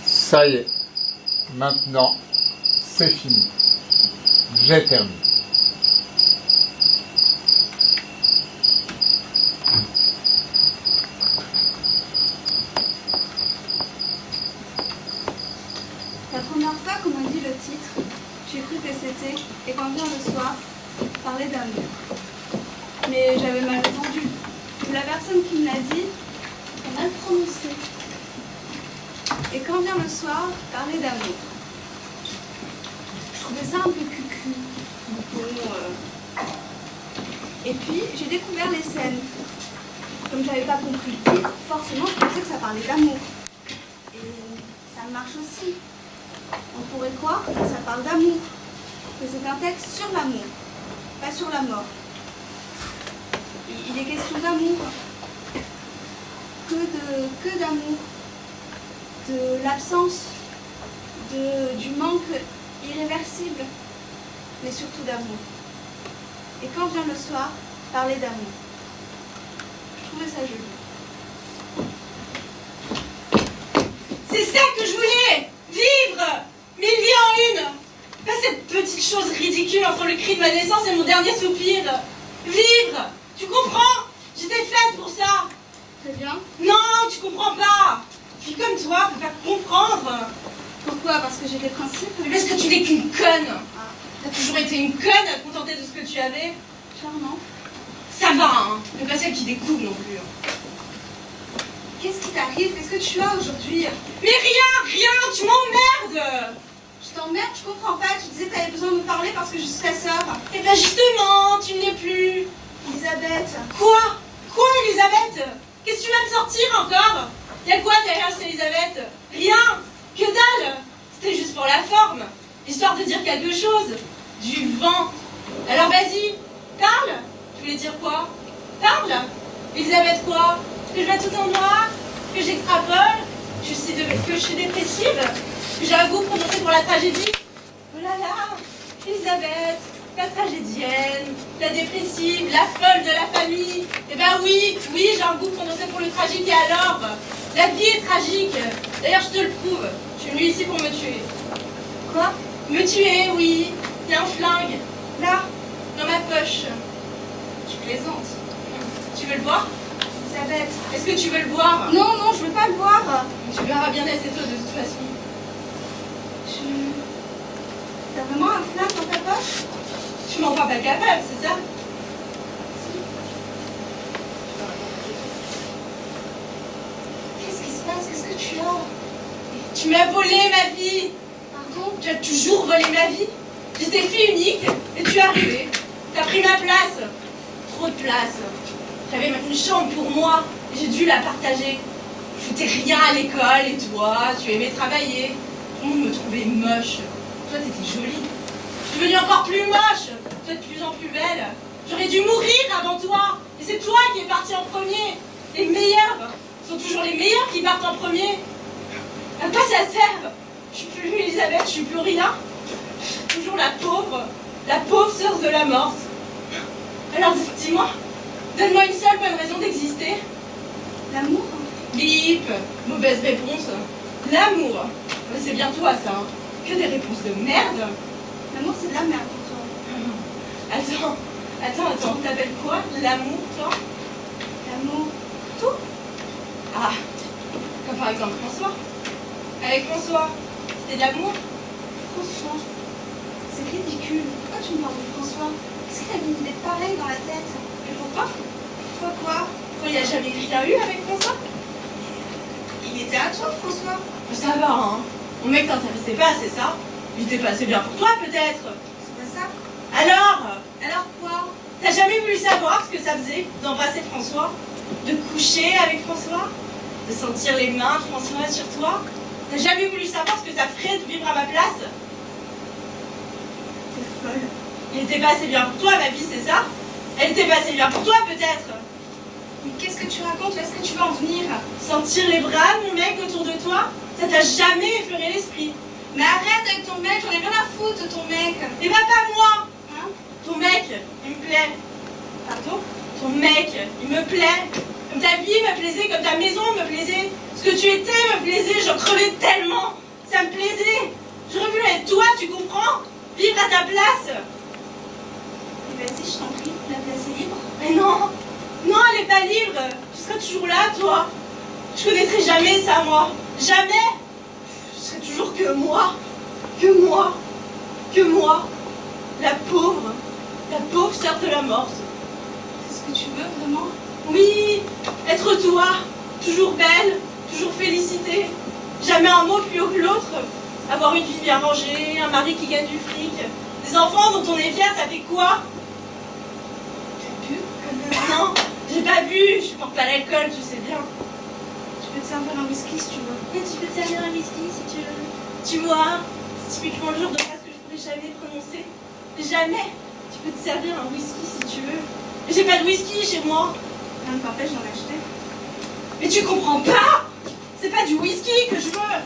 Ça y est. Maintenant, c'est fini. J'ai terminé. La première fois qu'on m'a dit le titre, j'ai cru que c'était Et quand vient le soir, parler d'amour. Mais j'avais mal entendu. La personne qui me l'a dit a mal prononcé. Et quand vient le soir, parler d'amour. Je trouvais ça un peu cucu. Bon, Et puis, j'ai découvert les scènes. Comme j'avais pas compris le titre, forcément, je pensais que ça parlait d'amour. Et ça marche aussi. On pourrait croire que ça parle d'amour, que c'est un texte sur l'amour, pas sur la mort. Il est question d'amour, que d'amour, de l'absence, du manque irréversible, mais surtout d'amour. Et quand vient le soir, parler d'amour. Je trouvais ça joli. C'est ça que je voulais! Vivre! 1000 vies en une! Pas cette petite chose ridicule entre le cri de ma naissance et mon dernier soupir! Vivre! Tu comprends? J'étais faite pour ça! Très bien. Non, tu comprends pas! Une fille comme toi peut pas comprendre! Pourquoi? Parce que j'ai des principes? Mais parce que tu n'es qu'une conne! T'as toujours été une conne à te contenter de ce que tu avais! Charmant. Ça va, hein! Mais pas celle qui découvre non plus! Qu'est-ce qui t'arrive? Qu'est-ce que tu as aujourd'hui? Mais rien! Tu m'emmerdes! Je t'emmerde, je comprends pas. Tu disais que t'avais besoin de me parler parce que je suis ta sœur. Eh ben justement, tu ne l'es plus! Elisabeth. Quoi? Quoi, Elisabeth? Qu'est-ce que tu vas me sortir encore? Y'a quoi derrière cette Elisabeth? Rien! Que dalle! C'était juste pour la forme, histoire de dire quelque chose. Du vent. Alors vas-y, parle! Tu voulais dire quoi? Parle! Elisabeth quoi? Que je vois tout en noir? Que j'extrapole? Que je suis dépressive? Que j'ai un goût prononcé pour la tragédie? Oh là là! Elisabeth! La tragédienne, la dépressive, la folle de la famille. Eh ben oui, j'ai un goût prononcé pour le tragique et alors? La vie est tragique. D'ailleurs, je te le prouve. Je suis venue ici pour me tuer. Quoi? Me tuer, oui. Il y a un flingue. Là, dans ma poche. Tu plaisantes. Tu veux le voir? Elisabeth. Est-ce que tu veux le voir? Non, je veux pas le voir. Tu verras bien assez tôt de toute façon. T'as vraiment un flingue dans ta poche? Tu m'en crois pas capable, c'est ça? Qu'est-ce qui se passe? Qu'est-ce que tu as? Tu m'as volé ma vie. Pardon? Tu as toujours volé ma vie. J'étais fille unique et tu es arrivé. T'as pris ma place. Trop de place. J'avais même une chambre pour moi et j'ai dû la partager. Je foutais rien à l'école et toi, tu aimais travailler. Tout le monde me trouvait moche. Toi, t'étais jolie. Je suis devenue encore plus moche. Toi, de plus en plus belle. J'aurais dû mourir avant toi. Et c'est toi qui es parti en premier. Les meilleurs sont toujours les meilleurs qui partent en premier. À quoi ça sert? Je suis plus Elisabeth, je suis plus rien. Toujours la pauvre sœur de la morte. Alors dis-moi, donne-moi une seule bonne raison d'exister. L'amour? Bip, mauvaise réponse. L'amour. Mais c'est bien toi ça, hein. Que des réponses de merde. L'amour, c'est de la merde pour toi. Attends, t'appelles quoi? L'amour, toi? L'amour? Tout? Ah, comme par exemple François. Avec François, c'était de l'amour? François, c'est ridicule. Pourquoi tu me parles de François? Qu'est-ce qu'il a une idée pareille dans la tête? Et pourquoi? Pourquoi quoi? Il n'y a jamais rien eu avec François? Il était à toi, François. Ça va, hein. Mon mec t'intéressait pas, c'est ça? Il était pas assez bien pour toi, peut-être? C'est pas ça? Alors quoi? T'as jamais voulu savoir ce que ça faisait d'embrasser François? De coucher avec François? De sentir les mains de François sur toi? T'as jamais voulu savoir ce que ça ferait de vivre à ma place? T'es folle. Il était pas assez bien pour toi, ma vie, c'est ça? Elle était pas assez bien pour toi, peut-être? Mais qu'est-ce que tu racontes? Où est-ce que tu veux en venir? Sentir les bras de mon mec autour de toi? Ça t'a jamais effleuré l'esprit? Mais arrête avec ton mec, j'en ai rien à foutre de ton mec. Et va pas moi! Hein? Ton mec, il me plaît. Pardon? Ton mec, il me plaît. Comme ta vie me plaisait, comme ta maison me plaisait. Ce que tu étais me plaisait, j'en crevais tellement. Ça me plaisait. J'aurais voulu être toi, tu comprends? Vivre à ta place. Vas-y, je t'en prie, la place est libre. Mais non, elle est pas libre. Tu seras toujours là, toi. Je connaîtrai jamais ça, moi. Jamais. Je serai toujours que moi. La pauvre sœur de la morte. C'est ce que tu veux, vraiment? Oui, être toi. Toujours belle, toujours félicitée. Jamais un mot plus haut que l'autre. Avoir une vie bien rangée, un mari qui gagne du fric. Des enfants dont on est fier, ça fait quoi? T'as bu? Non, j'ai pas bu, je porte pas l'alcool, tu sais bien. Je peux te servir un whisky si tu veux. Et tu peux te servir un whisky si tu veux. Tu vois, c'est typiquement le genre de phrase que je pourrais jamais prononcer. Jamais. Tu peux te servir un whisky si tu veux. Mais j'ai pas de whisky chez moi. Rien ne t'empêche d'en acheter. Mais tu comprends pas? C'est pas du whisky que je veux.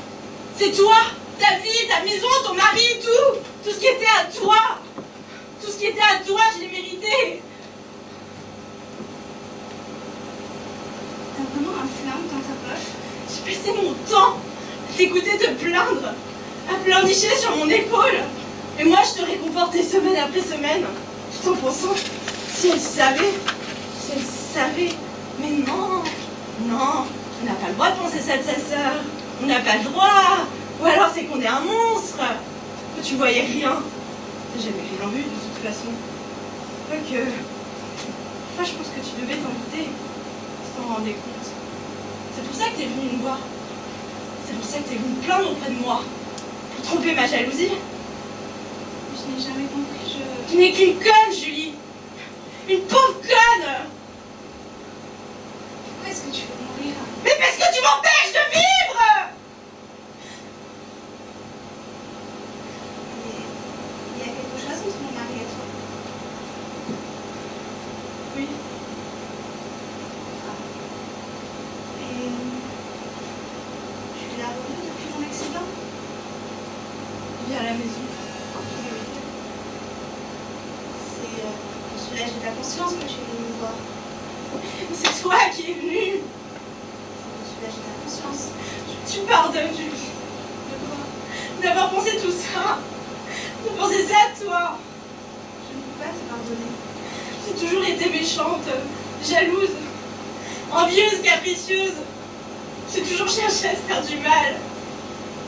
C'est toi, ta vie, ta maison, ton mari, tout. Tout ce qui était à toi. Tout ce qui était à toi, je l'ai mérité. J'ai passé mon temps à t'écouter te plaindre, à pleurnicher sur mon épaule. Et moi, je te réconfortais semaine après semaine, tout en pensant, si elle savait. Mais non, on n'a pas le droit de penser ça de sa sœur. On n'a pas le droit. Ou alors c'est qu'on est un monstre. Que tu voyais rien. J'ai jamais rien vu de toute façon. Je pense que tu devais t'en douter. Tu t'en rendais compte. C'est pour ça que t'es venu me voir. C'est pour ça que t'es venu me plaindre auprès de moi. Pour tromper ma jalousie. Je n'ai jamais compris, Tu n'es qu'une conne, Julie. Une pauvre conne. Pourquoi est-ce que tu veux mourir? Mais parce que tu m'empêches de vivre. Il y a quelque chose entre mon mari et toi. Oui. Et tu l'as revu depuis ton accident? Viens à la maison. C'est pour soulager ta conscience que tu es venu me voir. C'est toi qui es venu. C'est pour soulager ta conscience. Tu pardonnes, Julie. De quoi? D'avoir pensé tout ça. De penser ça à toi. Je ne peux pas te pardonner. J'ai toujours été méchante, jalouse, envieuse, capricieuse. J'ai toujours cherché à se faire du mal.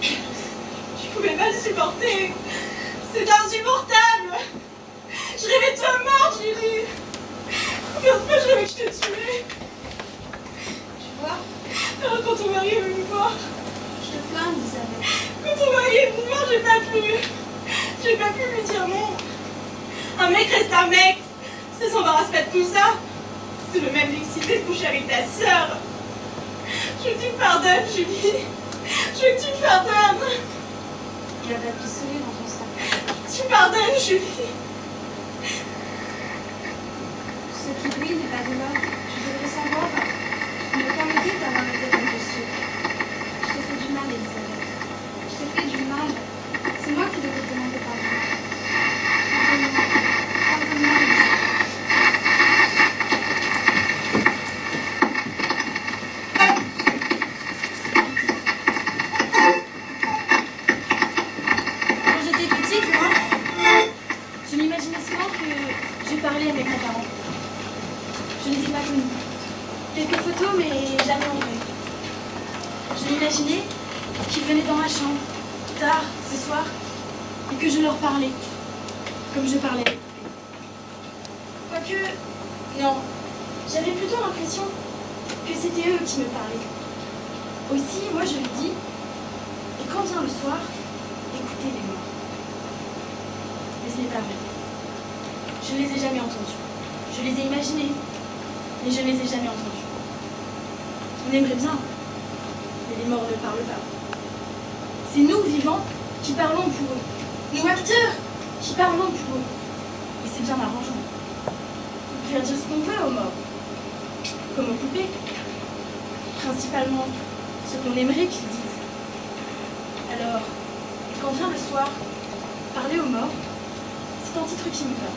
Je pouvais pas le supporter. C'était insupportable. Je rêvais de toi mort, Julie. Regarde pas, je rêvais que je te tuais. Tu vois? Alors, quand ton mari est venu me voir, Je te plains, Elisabeth. quand ton mari est venu me voir, j'ai pas pu lui dire non. Un mec reste un mec. Ça s'embarrasse pas de tout ça. C'est le même l'excité de coucher avec ta sœur. Je veux que tu me pardonnes, Julie. Je veux que tu me pardonnes. Il y a pas de pistolet dans ton sac. Tu pardonnes, Julie. Ce qui brille n'est pas de l'or. Tu devrais savoir. Tu ne pas m'aider d'avoir été comme je suis. Je t'ai fait du mal, Elisabeth. Je t'ai fait du mal. C'est moi qui devais te demander pardon. Pardonne-moi. Pardonne-moi, Elisabeth. Quand j'étais petite, moi, je m'imaginais souvent que je parlais à mes grands-parents. Je ne les ai pas connus. Quelques photos, mais jamais en vrai. Je m'imaginais qu'ils venaient dans ma chambre, tard, ce soir, et que je leur parlais, comme je parlais avec eux. Quoique, non, j'avais plutôt l'impression que c'était eux qui me parlaient. Aussi, moi je le dis, et quand vient le soir, écoutez les morts. Mais ce n'est pas vrai. Je ne les ai jamais entendus. Je les ai imaginés, mais je ne les ai jamais entendus. On aimerait bien, mais les morts ne parlent pas. C'est nous, vivants, qui parlons pour eux. Nous, acteurs, qui parlons pour eux. Et c'est bien arrangeant. On peut faire dire ce qu'on veut aux morts, comme aux poupées. Principalement, ce qu'on aimerait qu'ils disent. Alors, quand vient le soir, parler aux morts, c'est un titre qui me va.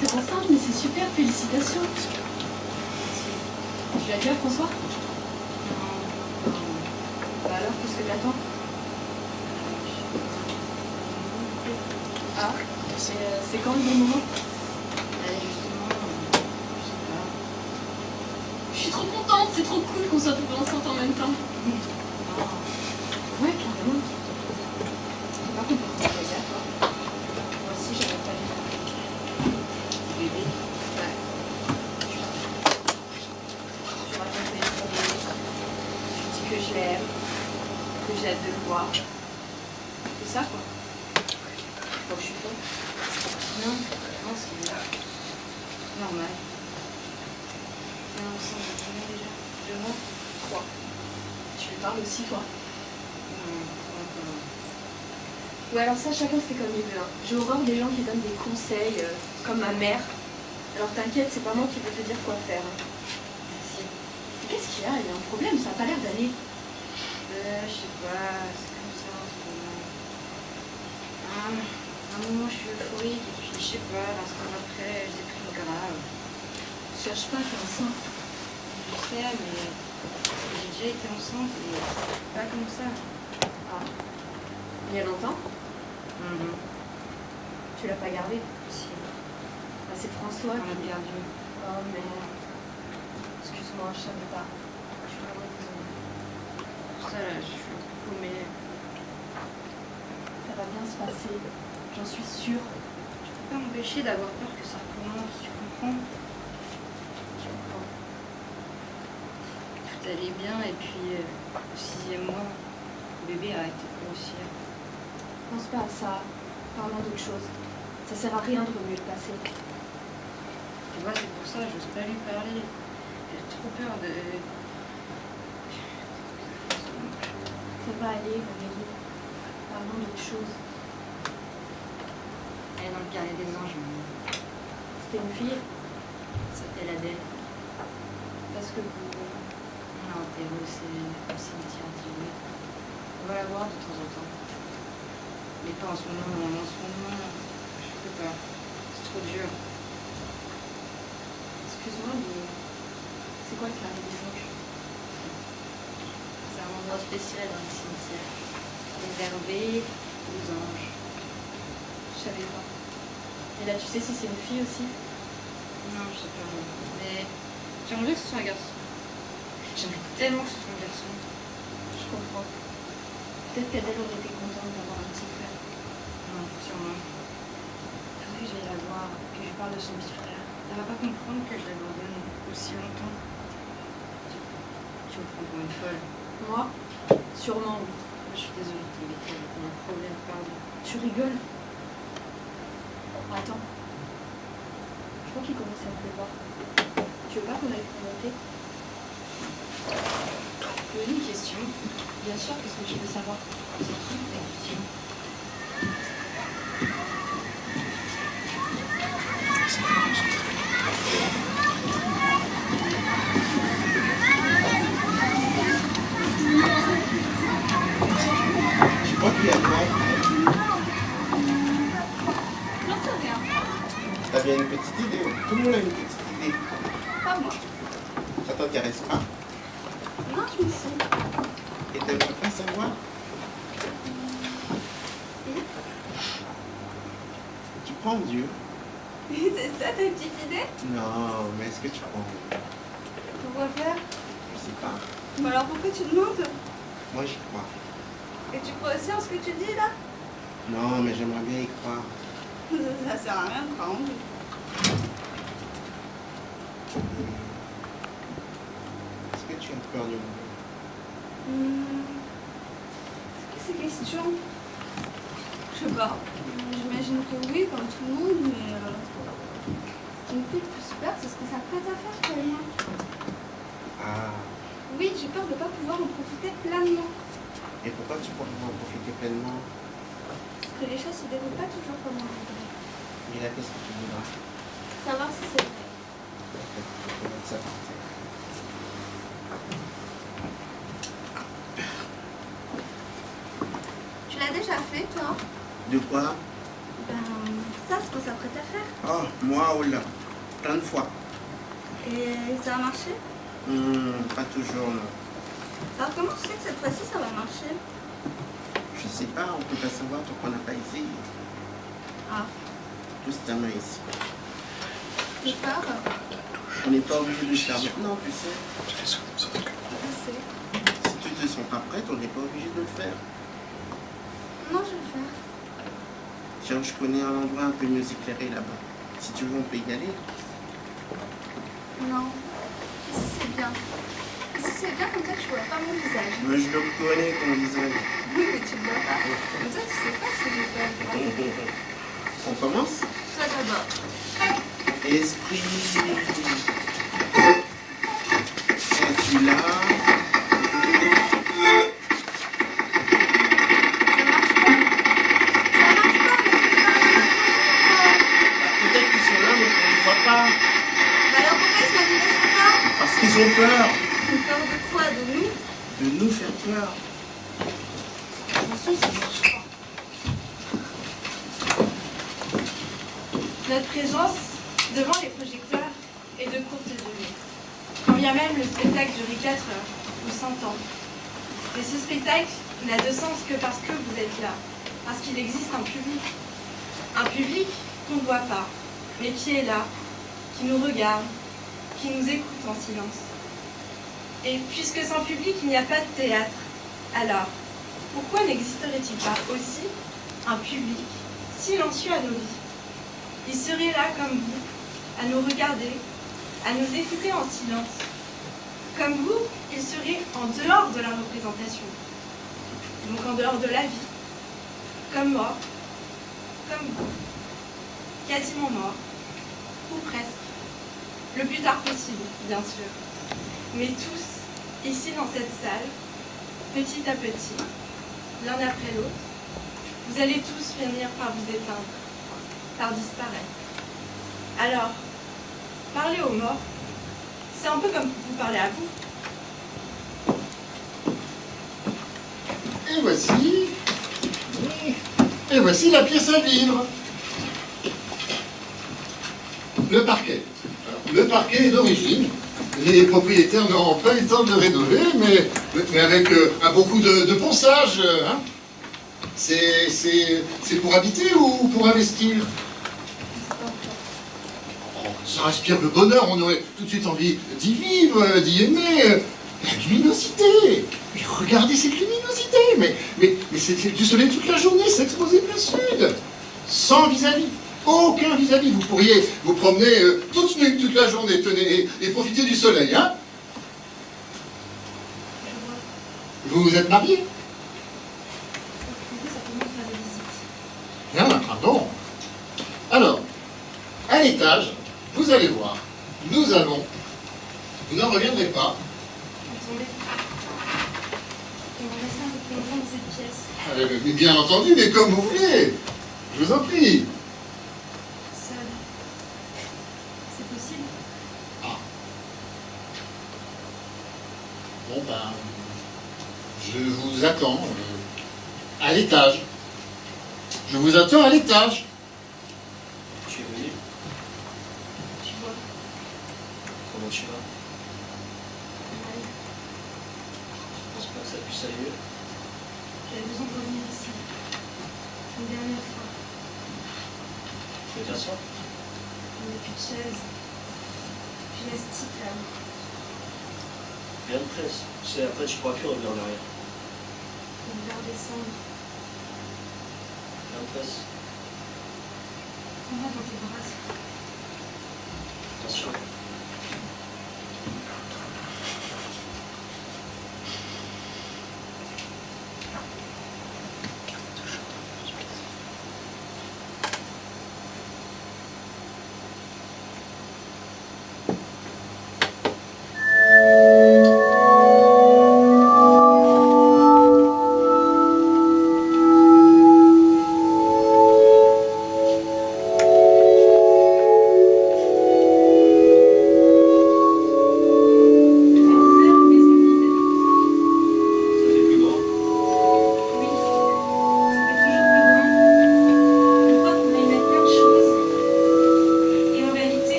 T'es enceinte, mais c'est super, félicitations. Tu l'as dit à François? Bah alors, qu'est-ce que t'attends? Ah, c'est quand le bon moment? Je suis trop contente, c'est trop cool qu'on soit tous ensemble en même temps. Ouais, carrément. Par contre, on va à toi. Moi aussi, j'aurais pas dit. Bébé? Ouais. Je raconte mes problèmes. Je dis que je l'aime, que j'ai hâte de le voir. C'est ça, quoi. Bon, je suis con. Non, non, c'est normal. On est ensemble depuis combien déjà 2 mois 3. Tu lui parles aussi, toi? Ouais, alors ça, chacun fait comme il veut. Hein. J'ai horreur des gens qui donnent des conseils, comme ma mère. Alors t'inquiète, c'est pas moi qui vais te dire quoi faire. Hein. Merci. Qu'est-ce qu'il y a? Il y a un problème, ça a pas l'air d'aller. Je sais pas, c'est comme ça en ce moment. un moment, je suis euphorique, et puis je sais pas, l'instant après, j'ai pris une grave. Cherche pas, t'es enceinte. Je sais, mais j'ai déjà été enceinte et pas comme ça. Ah. Il y a longtemps? Tu l'as pas gardé? Si, Ah, c'est François on l'a qui... perdu. Oh, mais... Excuse-moi, je savais pas. Je suis vraiment désolée. Pour ça, là, je suis un peu paumée. Ça va bien se passer. J'en suis sûre. Je peux pas m'empêcher d'avoir peur que ça recommence, tu comprends? Je comprends. Tout allait bien et puis au 6e mois, le bébé a arrêté de grossir. Pense pas à ça. Parlons d'autre chose. Ça sert à rien de remuer le passé. Tu vois, c'est pour ça, j'ose pas lui parler. J'ai trop peur de... Ça va aller, Valérie. Parlons d'autre chose. Elle est dans le carré des anges, mais C'était une fille elle s'appelle Adèle. parce que vous... On l'a enterrée au cimetière d'Ivry. On va la voir de temps en temps. Mais pas en ce moment, en ce moment, je peux pas. C'est trop dur. Excuse-moi, mais... C'est quoi le carré des anges? C'est un endroit spécial dans le cimetière. Réservé aux anges. Je savais pas. Et là, tu sais si c'est une fille aussi? Non, je sais pas. Mais j'aimerais que ce soit un garçon. J'aimerais tellement que ce soit un garçon. Je comprends. Peut-être qu'Adèle aurait été contente d'avoir un petit frère. Non, sûrement. Il faudrait que j'aille la voir, que je lui parle de son petit frère. Elle va pas comprendre que je l'abandonne aussi longtemps. Tu me prends pour une folle. Moi? Sûrement, oui. Je suis désolée de t'embêter avec un problème, pardon. Tu rigoles? Attends. Je crois qu'il commence à pleuvoir. Tu veux pas qu'on aille remonter? J'ai une question. Bien sûr, qu'est-ce que tu veux savoir? C'est qui ta question? Je crois qu'il y a quoi? J'en sais rien. T'as bien une petite idée? Tout le monde a une petite idée. Pas moi. Ça t'intéresse pas? Non, je me fous. Et t'aimerais pas savoir? Tu prends Dieu? C'est ça ta petite idée? Non, mais est-ce que tu prends Dieu? Pourquoi faire? Je sais pas. Bah alors pourquoi tu demandes? Moi j'y crois. Et tu crois aussi en ce que tu dis là? Non, mais j'aimerais bien y croire. Ça sert à rien de croire en Dieu. Est-ce que tu as peur de mourir? C'est quelle question? Je sais pas. J'imagine que oui, comme tout le monde, mais j'ai une plus peur, c'est ce que ça prête à faire tellement. Ah, Oui, j'ai peur de pas pouvoir en profiter pleinement. et pourquoi tu pourrais en profiter pleinement? Parce que les choses se déroulent pas toujours comme on voudrait. Et là, qu'est-ce que tu voudras? Savoir si c'est vrai. Faut mettre ça par terre. Tu l'as déjà fait, toi? De quoi? Ben, ça, ce que ça prête à faire. Oh, moi, oh là, plein de fois. Et ça a marché? Pas toujours, non. Alors comment tu sais que cette fois-ci, ça va marcher? Je sais pas, on peut pas savoir tant qu'on n'a pas essayé. Ah, Pousse ta main ici. j'ai peur. On n'est pas obligé de le faire maintenant, tu sais. Je sais. Si tu te sens pas prête, on n'est pas obligé de le faire. Non, je vais le faire. Tiens, je connais un endroit un peu mieux éclairé là-bas. Si tu veux, on peut y aller. Non. Ici, c'est bien. Ici, c'est bien, comme ça, tu vois pas mon visage. Mais je le connais, ton visage. Oui, mais tu le vois pas. Mais toi, tu sais pas si je vais pas. On commence? Toi d'abord. Esprit. Es-tu là? Peut-être qu'ils sont là, mais qu'on ne voit pas. Bah alors pourquoi ils se manifestent pas? Parce qu'ils ont peur. Peur de quoi? De nous? De nous faire peur. Attention, ça marche pas. Notre présence devant les projecteurs est de courte durée. Quand bien même le spectacle durait 4 heures ou 100 ans. Mais ce spectacle n'a de sens que parce que vous êtes là, parce qu'il existe un public. Un public qu'on ne voit pas, mais qui est là, qui nous regarde, qui nous écoute en silence. Et puisque sans public, il n'y a pas de théâtre, alors pourquoi n'existerait-il pas aussi un public silencieux à nos vies? Il serait là comme vous, à nous regarder, à nous écouter en silence. Comme vous, il serait en dehors de la représentation, donc en dehors de la vie, comme moi, comme vous, quasiment mort, ou presque, le plus tard possible, bien sûr. Mais tous, ici dans cette salle, petit à petit, l'un après l'autre, vous allez tous finir par vous éteindre, par disparaître. Alors, parler aux morts, c'est un peu comme vous parlez à vous. Et voici la pièce à vivre. Le parquet. Alors, le parquet est d'origine. Les propriétaires n'auront pas eu le temps de le rénover, mais avec un bon coup de ponçage. Hein. C'est pour habiter ou pour investir? Oh, ça respire le bonheur, on aurait tout de suite envie d'y vivre, d'y aimer. La luminosité. Mais regardez cette luminosité. Mais c'est du soleil toute la journée, c'est exposé plein sud. Sans vis-à-vis. Aucun vis-à-vis. Vous pourriez vous promener toute nue toute la journée, tenez, et profiter du soleil, hein? Vous êtes mariés? Bien, pardon. Alors, à l'étage, vous allez voir, nous allons, vous n'en reviendrez pas. Attendez. On va rester un peu plus longtemps dans cette pièce. Mais bien entendu, mais comme vous voulez. Je vous en prie. Seul. C'est possible? Ah. Bon ben, je vous attends à l'étage. Je vous attends à l'étage. Tu es venu? Tu vois. Comment tu vas? Mal. Je pense pas que ça puisse aller mieux. J'avais besoin de revenir ici. Une dernière fois. Tu veux t'asseoir? Il n'y a plus de chaise. Puis la stick là. Rien de presse. Tu sais, après tu pourras plus revenir en arrière. On va redescendre. Rien de presse. Prends-moi dans tes bras. Attention.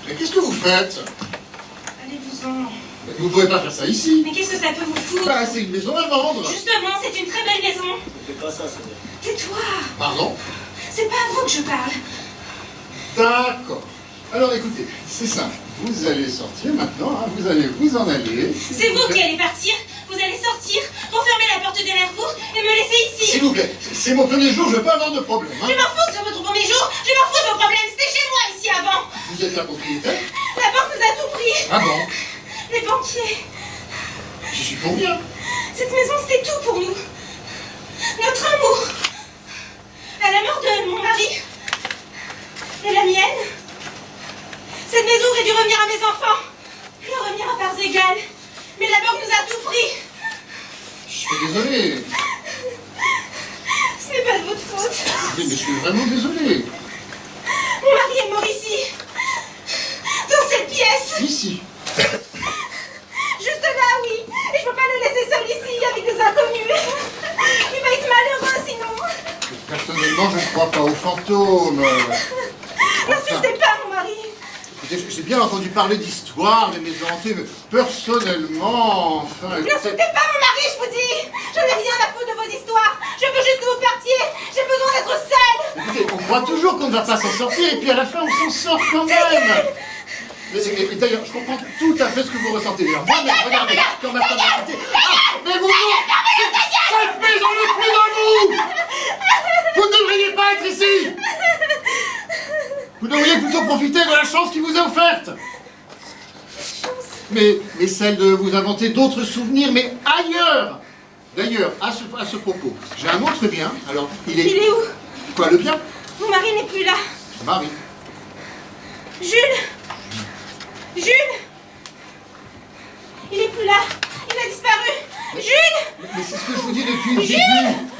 Mais qu'est-ce que vous faites? Allez-vous-en. Vous ne pouvez pas faire ça ici. Mais qu'est-ce que ça peut vous foutre? Bah, c'est une maison à vendre. Justement, c'est une très belle maison. Ne fais pas ça, c'est bien. Tais-toi. Pardon? C'est pas à vous que je parle. D'accord. Alors écoutez, c'est simple. Vous allez sortir maintenant, hein, vous allez vous en aller. C'est vous qui allez partir. Vous allez sortir, refermer la porte derrière vous et me laisser ici. S'il vous plaît, c'est mon premier jour, je ne veux pas avoir de problème. Hein. Je m'en fous sur votre premier jour. Je m'en fous de vos problèmes. C'était chez moi ici avant. Vous êtes la propriétaire? La banque nous a tout pris. Ah bon? Les banquiers. Je suis combien? Cette maison, c'était tout pour nous. Notre amour. À la mort de mon mari. Et la mienne. Cette maison aurait dû revenir à mes enfants. de revenir à parts égales. Mais la banque nous a tout pris. Je suis désolé. Ce n'est pas de votre faute. Mais je suis vraiment désolé. Mon mari est mort ici. Dans cette pièce. Ici. Juste là, oui. Et je peux pas le laisser seul ici avec des inconnus. Il va être malheureux sinon. Personnellement, je ne crois pas aux fantômes. N'insultez pas mon mari. Écoutez, j'ai bien entendu parler d'histoires, des maisons hantées, mais personnellement, enfin... N'insultez pas mon mari, je vous dis. Je n'ai rien à foutre de vos histoires. Je veux juste que vous partiez. J'ai besoin d'être seule. Écoutez, on croit toujours qu'on ne va pas s'en sortir, et puis à la fin, on s'en sort quand même. Et d'ailleurs, je comprends tout à fait ce que vous ressentez. Moi-même, regardez, quand ma femme a quitté... Ah, mais vous non, cette maison n'est plus dans vous. Vous ne devriez pas être ici. Vous devriez plutôt profiter de la chance qui vous est offerte. Mais celle de vous inventer d'autres souvenirs, mais ailleurs. D'ailleurs, à ce propos, j'ai un autre bien. Alors, il est où? Quoi, le bien? Mon mari n'est plus là. Marie. Jules! Il est plus là. Il a disparu. Jules! Mais c'est ce que je vous dis depuis le début.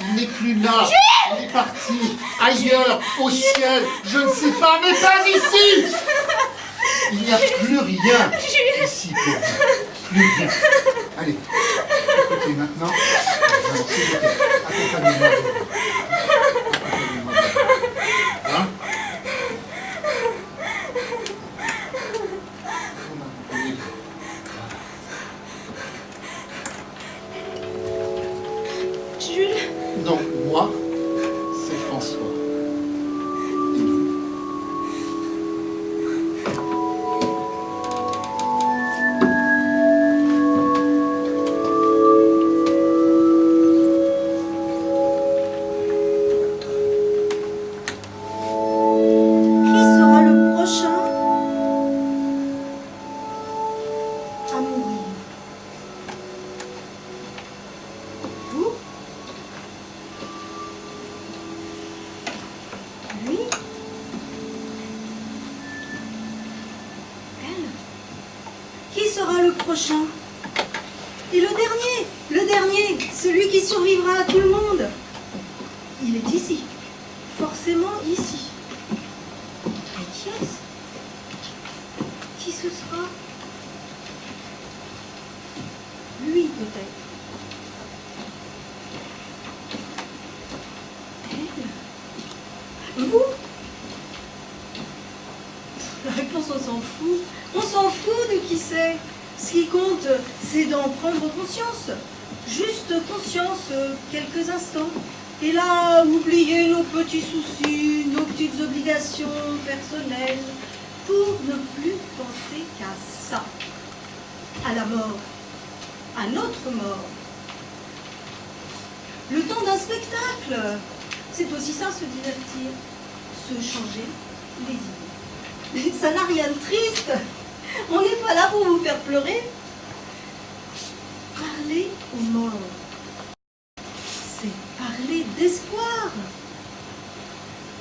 Il n'est plus là. Il est parti. Ailleurs, au ciel. Je ne sais pas, mais pas ici. Il n'y a plus rien ici pour vous. Plus rien. Allez, écoutez maintenant. Alors, s'il vous plaît, accompagnez-moi. Accompagnez-moi. Hein? Jules? Non, moi, c'est François. Et vous? Qui sera le prochain à mourir? Vous? Lui? Elle? Qui sera le prochain? Et le dernier, celui qui survivra à tout le monde. Il est ici, forcément ici. Mais qui est-ce? Qui ce sera? Lui peut-être. Elle? Vous? La réponse, on s'en fout. On s'en fout de qui c'est. Ce qui compte, c'est d'en prendre conscience. Juste conscience, quelques instants. Et là, oublier nos petits soucis, nos petites obligations personnelles, pour ne plus penser qu'à ça. À la mort. À notre mort. Le temps d'un spectacle. C'est aussi ça, se divertir. Se changer les idées. Ça n'a rien de triste. On n'est pas là pour vous faire pleurer. Parler aux morts, c'est parler d'espoir.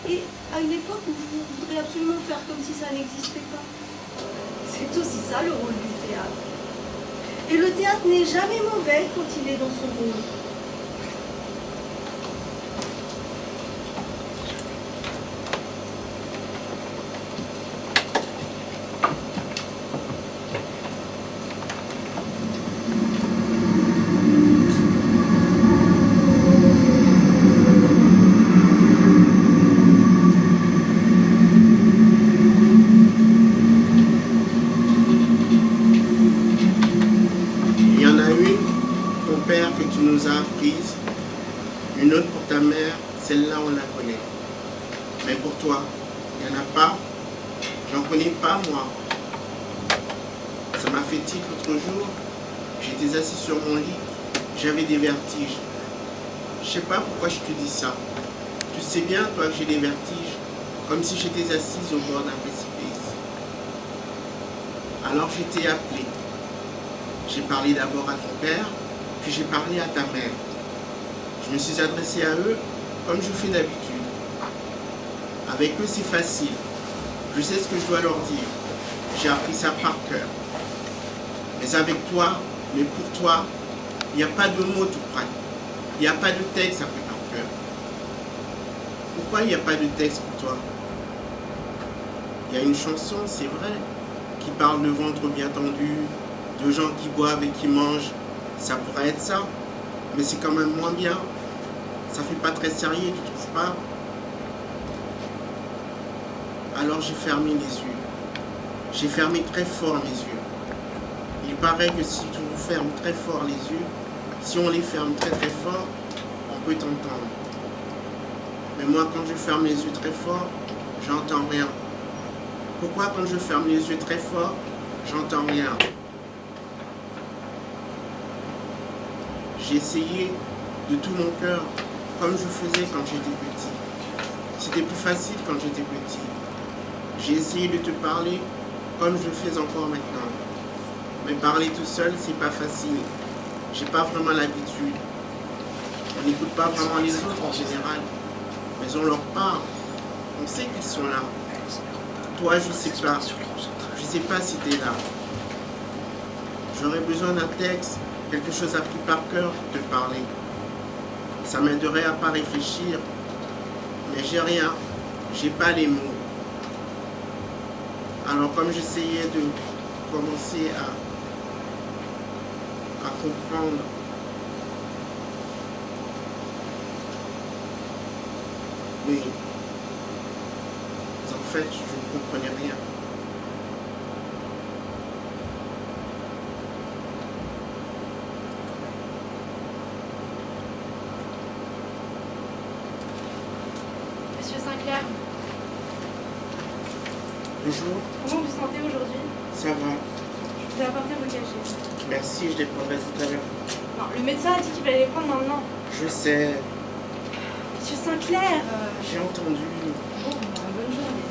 Et à une époque où vous voudrez absolument faire comme si ça n'existait pas. C'est aussi ça le rôle du théâtre. Et le théâtre n'est jamais mauvais quand il est dans son rôle. Il y en a une, ton père, que tu nous as apprises. Une autre pour ta mère, celle-là on la connaît. Mais pour toi, il n'y en a pas. J'en connais pas moi. Ça m'a fait tilt l'autre jour. J'étais assis sur mon lit, j'avais des vertiges. Je sais pas pourquoi je te dis ça. Tu sais bien, toi, que j'ai des vertiges, comme si j'étais assise au bord d'un précipice. Alors je t'ai appelé. J'ai parlé d'abord à ton père, puis j'ai parlé à ta mère. Je me suis adressé à eux comme je fais d'habitude. Avec eux, c'est facile. Je sais ce que je dois leur dire. J'ai appris ça par cœur. Mais avec toi, mais pour toi, il n'y a pas de mots tout près. Il n'y a pas de texte appris par cœur. Pourquoi il n'y a pas de texte pour toi? Il y a une chanson, c'est vrai, qui parle de ventre bien tendu, de gens qui boivent et qui mangent. Ça pourrait être ça, mais c'est quand même moins bien. Ça fait pas très sérieux, tu trouves pas? Alors j'ai fermé les yeux. J'ai fermé très fort mes yeux. Il paraît que si tu nous fermes très fort les yeux, si on les ferme très très fort, on peut t'entendre. Mais moi, quand je ferme les yeux très fort, j'entends rien. Pourquoi quand je ferme les yeux très fort, j'entends rien? J'ai essayé de tout mon cœur, comme je faisais quand j'étais petit. C'était plus facile quand j'étais petit. J'ai essayé de te parler comme je le fais encore maintenant. Mais parler tout seul, c'est pas facile. J'ai pas vraiment l'habitude. On n'écoute pas vraiment les autres en général. Mais on leur parle. On sait qu'ils sont là. Toi, je sais pas. Je sais pas si tu es là. J'aurais besoin d'un texte, quelque chose appris par cœur pour te parler. Ça m'aiderait à pas réfléchir. Mais j'ai rien. J'ai pas les mots. Alors comme j'essayais de commencer à comprendre, mais en fait je ne comprenais rien. Monsieur Sinclair, Bonjour, comment vous vous sentez aujourd'hui? ça va. Je vous ai apporté vos cachets. Merci, je les prendrai tout à l'heure. Non, le médecin a dit qu'il allait les prendre maintenant. Je sais, Monsieur Sinclair, j'ai entendu. bon, bonne journée.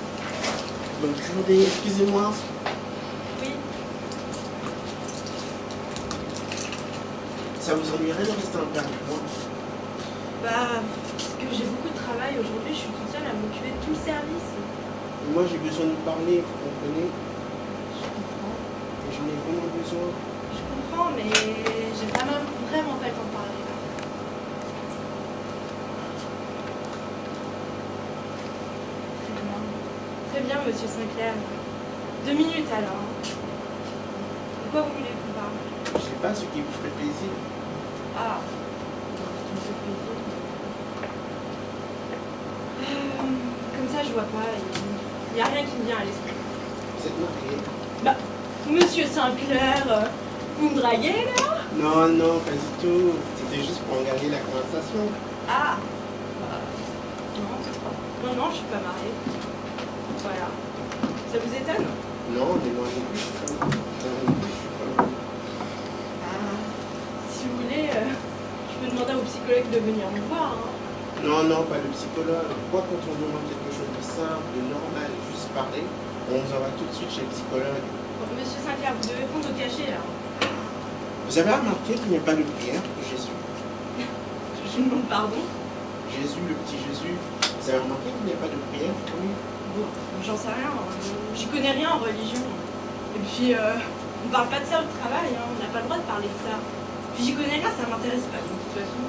Bonne journée, excusez-moi. Oui. Ça vous ennuierait de rester un peu avec moi? Bah, parce que j'ai beaucoup de travail aujourd'hui, je suis toute seule à m'occuper de tout le service. Moi j'ai besoin de parler, vous comprenez? Je comprends. Et j'en ai vraiment besoin. Je comprends, mais j'ai vraiment pas le temps de parler là. Très bien, monsieur Sinclair. 2 minutes alors. De quoi vous voulez qu'on parle? Je sais pas ce qui vous ferait plaisir. Ah, ça me fait plaisir. Comme ça, je vois pas. Il n'y a rien qui me vient à l'esprit. Vous êtes marié? Bah, monsieur Sinclair, vous me draguez là? Non, non, pas du tout. C'était juste pour engager la conversation. Ah, non, je suis pas mariée. Voilà. Ça vous étonne? Non, mais moi non plus, je suis pas marié. Si vous voulez, je peux demander au psychologue de venir me voir. Hein. Non, non, pas le psychologue. Quoi, quand on demande quelque chose de simple, de normal, juste parler, on vous envoie tout de suite chez le psychologue. Bon, monsieur Sinclair, vous devez prendre au cachet là. Vous avez remarqué qu'il n'y a pas de prière pour Jésus? Je vous demande pardon. Jésus, le petit Jésus, vous avez remarqué qu'il n'y a pas de prière pour lui? Bon, j'en sais rien. J'y connais rien en religion. Et puis, on parle pas de ça au travail. Hein. On n'a pas le droit de parler de ça. Puis j'y connais rien, ça m'intéresse pas de toute façon.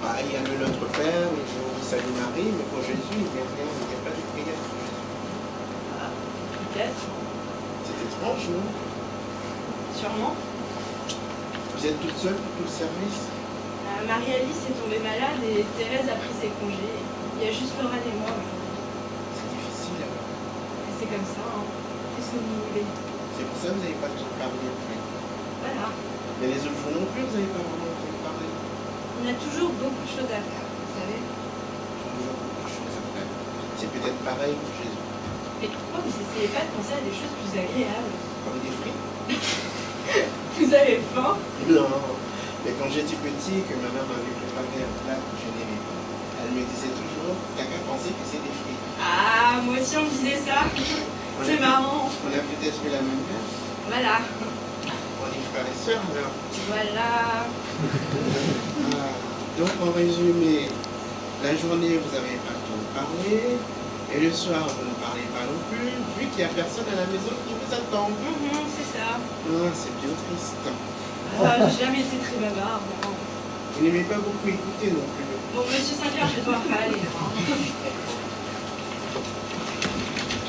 Ah, il y a le Notre Père, le jour où Salut Marie, mais pour Jésus, il n'y a rien, il n'y a pas de prière pour Jésus. Ah, peut-être. C'est étrange, non? Sûrement. Vous êtes toute seule pour tout le service? Marie-Alice est tombée malade et Thérèse a pris ses congés. Il y a juste Laurent et moi aujourd'hui. C'est difficile alors. Et c'est comme ça, hein. Qu'est-ce que vous voulez? C'est pour ça que vous n'avez pas le temps de parler après. Voilà. Mais les autres jours non plus, vous n'avez pas vraiment le temps de parler. On a toujours beaucoup de choses à faire, vous savez. Toujours beaucoup de choses à faire. C'est peut-être pareil pour Jésus. Et pourquoi vous essayez pas de penser à des choses plus agréables? Comme des frites. Vous avez faim? Non. Mais quand j'étais petit, que ma mère m'avait préparé un plat que je n'aimais pas, elle me disait toujours, t'as qu'à penser que c'est des frites. Ah, moi aussi on me disait ça. C'est marrant. On a peut-être eu la même mère. Voilà. On est frères et sœurs alors. Voilà. Donc en résumé, la journée vous n'avez pas le temps de parler, Et le soir, vous ne parlez pas non plus, vu qu'il n'y a personne à la maison qui vous attend. C'est ça. Ah, c'est bien triste. J'ai jamais été très bavard. Vous n'aimez pas beaucoup écouter non plus. Bon, monsieur Sinclair, je vais devoir aller.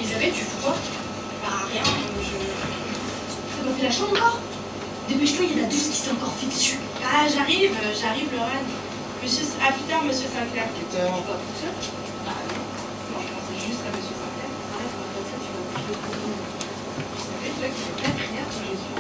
Isabelle, tu fous quoi? Ah, rien, T'as pas fait la chambre encore? Dépêche-toi, il y a la douce qui s'est encore fait dessus. Ah, j'arrive, Lorraine. Monsieur, à plus tard, monsieur Sinclair. Plus tard. Tu vas tout seul? Ah non. Non, je pensais juste à monsieur Sinclair. Arrête, comme ça, tu vas bouger tout le monde. Vous savez, toi qui fais pas prière sur Jésus.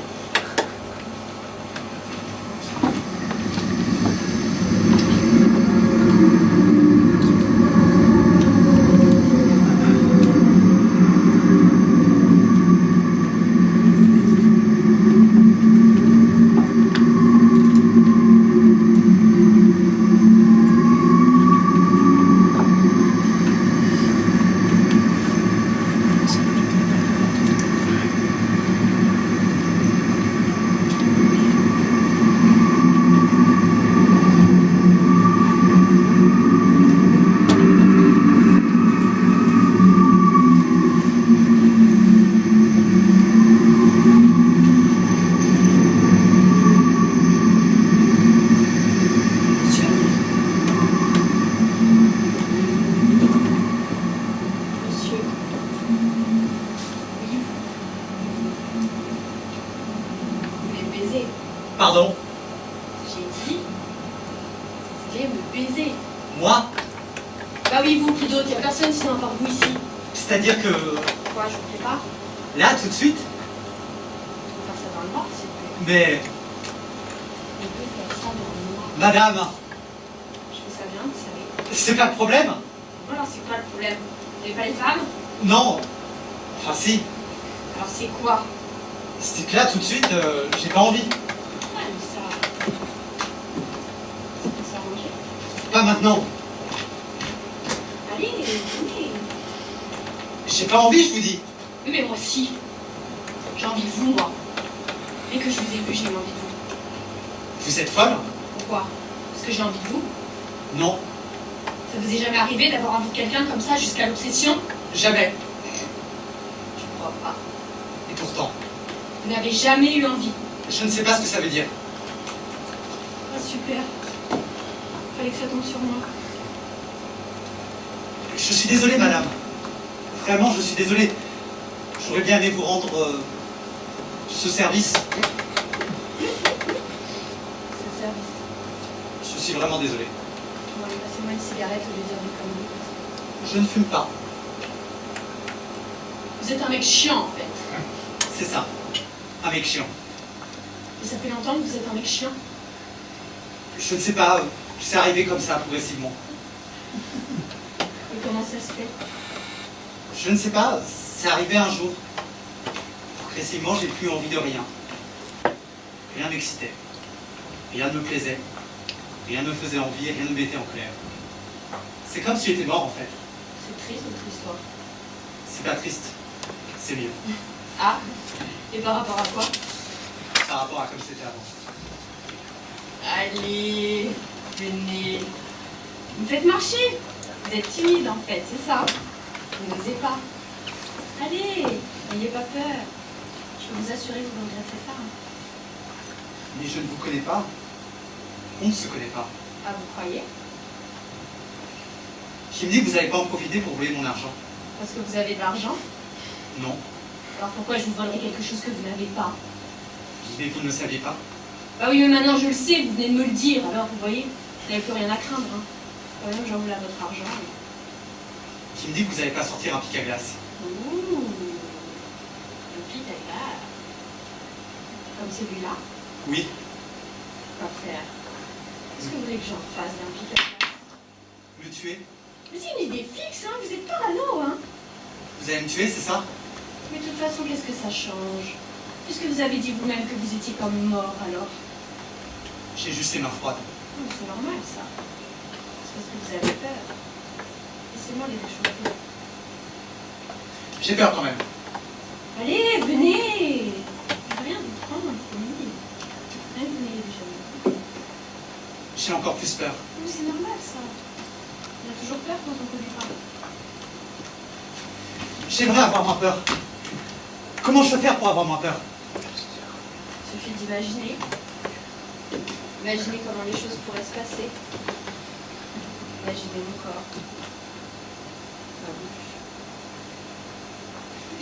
Pardon? J'ai dit, vous voulez me baiser. Moi? Bah oui, vous, qui d'autre? Y a personne sinon à part vous ici. C'est-à-dire que... Quoi, je vous prépare? Là, tout de suite? On va faire ça dans le noir, s'il vous plaît. Mais... On peut faire ça dans le noir. Madame, Je fais ça bien, vous savez. c'est pas le problème? Alors, c'est quoi le problème? Vous n'avez pas les femmes? Non. Enfin, si. Alors, c'est quoi? C'est que là, tout de suite, j'ai pas envie. Ah, mais ça... Ça peut s'arranger. Pas maintenant. Allez, venez. J'ai pas envie, je vous dis. Oui, mais moi aussi. J'ai envie de vous, moi. Dès que je vous ai vu, j'ai eu envie de vous. Vous êtes folle? Pourquoi? Parce que j'ai envie de vous? Non. Ça vous est jamais arrivé d'avoir envie de quelqu'un comme ça jusqu'à l'obsession? Jamais. Je crois pas. Et pourtant, Vous n'avez jamais eu envie. je ne sais pas ce que ça veut dire. Ah, super. Fallait que ça tombe sur moi. Je suis désolé, madame. Vraiment, je suis désolé. J'aurais bien aimé vous rendre ce service. Ce service. Je suis vraiment désolé. Bon, allez, passez-moi une cigarette au lieu de dire des conneries. Je ne fume pas. Vous êtes un mec chiant, en fait. C'est ça. Un mec chiant. Et ça fait longtemps que vous êtes un mec chiant. Je ne sais pas, c'est arrivé comme ça, progressivement. Et comment ça se fait? Je ne sais pas, c'est arrivé un jour. Progressivement, j'ai plus envie de rien. Rien m'excitait. Rien ne me plaisait. Rien ne me faisait envie, rien ne me mettait en colère. C'est comme si j'étais mort, en fait. C'est triste, votre histoire. C'est pas triste. C'est mieux. Ah, et par rapport à quoi? Par rapport à comme c'était avant. Allez, venez. Vous me faites marcher. Vous êtes timide, en fait, c'est ça. Vous n'osez pas. Allez, n'ayez pas peur. Je peux vous assurer que vous ne regretterez pas. Mais je ne vous connais pas. On ne se connaît pas. Ah, vous croyez? Qui me dit que vous n'allez pas en profiter pour voler mon argent? Parce que vous avez de l'argent? Non. Alors pourquoi je vous volerais quelque chose que vous n'avez pas? Mais vous ne le saviez pas? Bah oui, mais maintenant je le sais, vous venez de me le dire. Alors, vous voyez, vous n'avez plus rien à craindre. Hein. Quand même, j'en voulais à votre argent. Qui me dit que vous n'allez pas sortir un pic à glace? Ouh, le pic à glace. Comme celui-là. Oui. Quoi faire? Qu'est-ce que vous voulez que j'en fasse d'un pic à glace? Me tuer? Mais c'est une idée fixe, hein, vous êtes parano, hein. Vous allez me tuer, c'est ça? Mais de toute façon, qu'est-ce que ça change? Puisque vous avez dit vous-même que vous étiez comme mort, alors. J'ai juste les mains froides. Non, c'est normal, ça. C'est parce que vous avez peur. Laissez-moi les réchauffer. J'ai peur quand même. Allez, venez! Rien de prendre, venez. Rien que vous n'ayez déjà vu. J'ai encore plus peur. Mais c'est normal, ça. On a toujours peur quand on ne connaît pas. J'aimerais avoir moins peur. Comment je peux faire pour avoir moins peur? Il suffit d'imaginer. Imaginer comment les choses pourraient se passer. Imaginer mon corps. Ma bouche.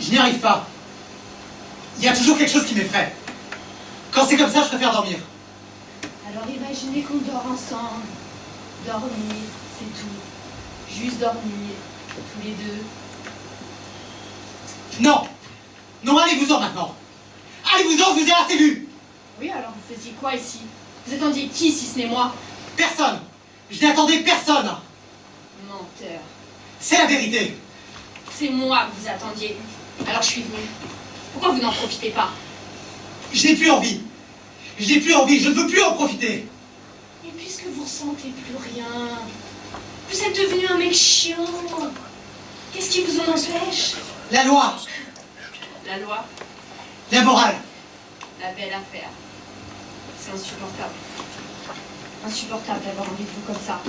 Je n'y arrive pas. Il y a toujours quelque chose qui m'effraie. Quand c'est comme ça, je préfère dormir. Alors imaginez qu'on dort ensemble. Dormir, c'est tout. Juste dormir, tous les deux. Non! Non, allez-vous-en maintenant! Allez-vous-en, je vous ai assez vu! Oui, alors vous faisiez quoi ici? Vous attendiez qui si ce n'est moi? Personne! Je n'attendais personne! Menteur. C'est la vérité! C'est moi que vous attendiez. Alors je suis venue. Pourquoi vous n'en profitez pas? Je n'ai plus envie! Je n'ai plus envie, je ne veux plus en profiter! Et puisque vous ressentez plus rien, vous êtes devenu un mec chiant. Qu'est-ce qui vous en empêche? La loi! La loi, La morale! la belle affaire. C'est insupportable. Insupportable d'avoir envie de vous comme ça.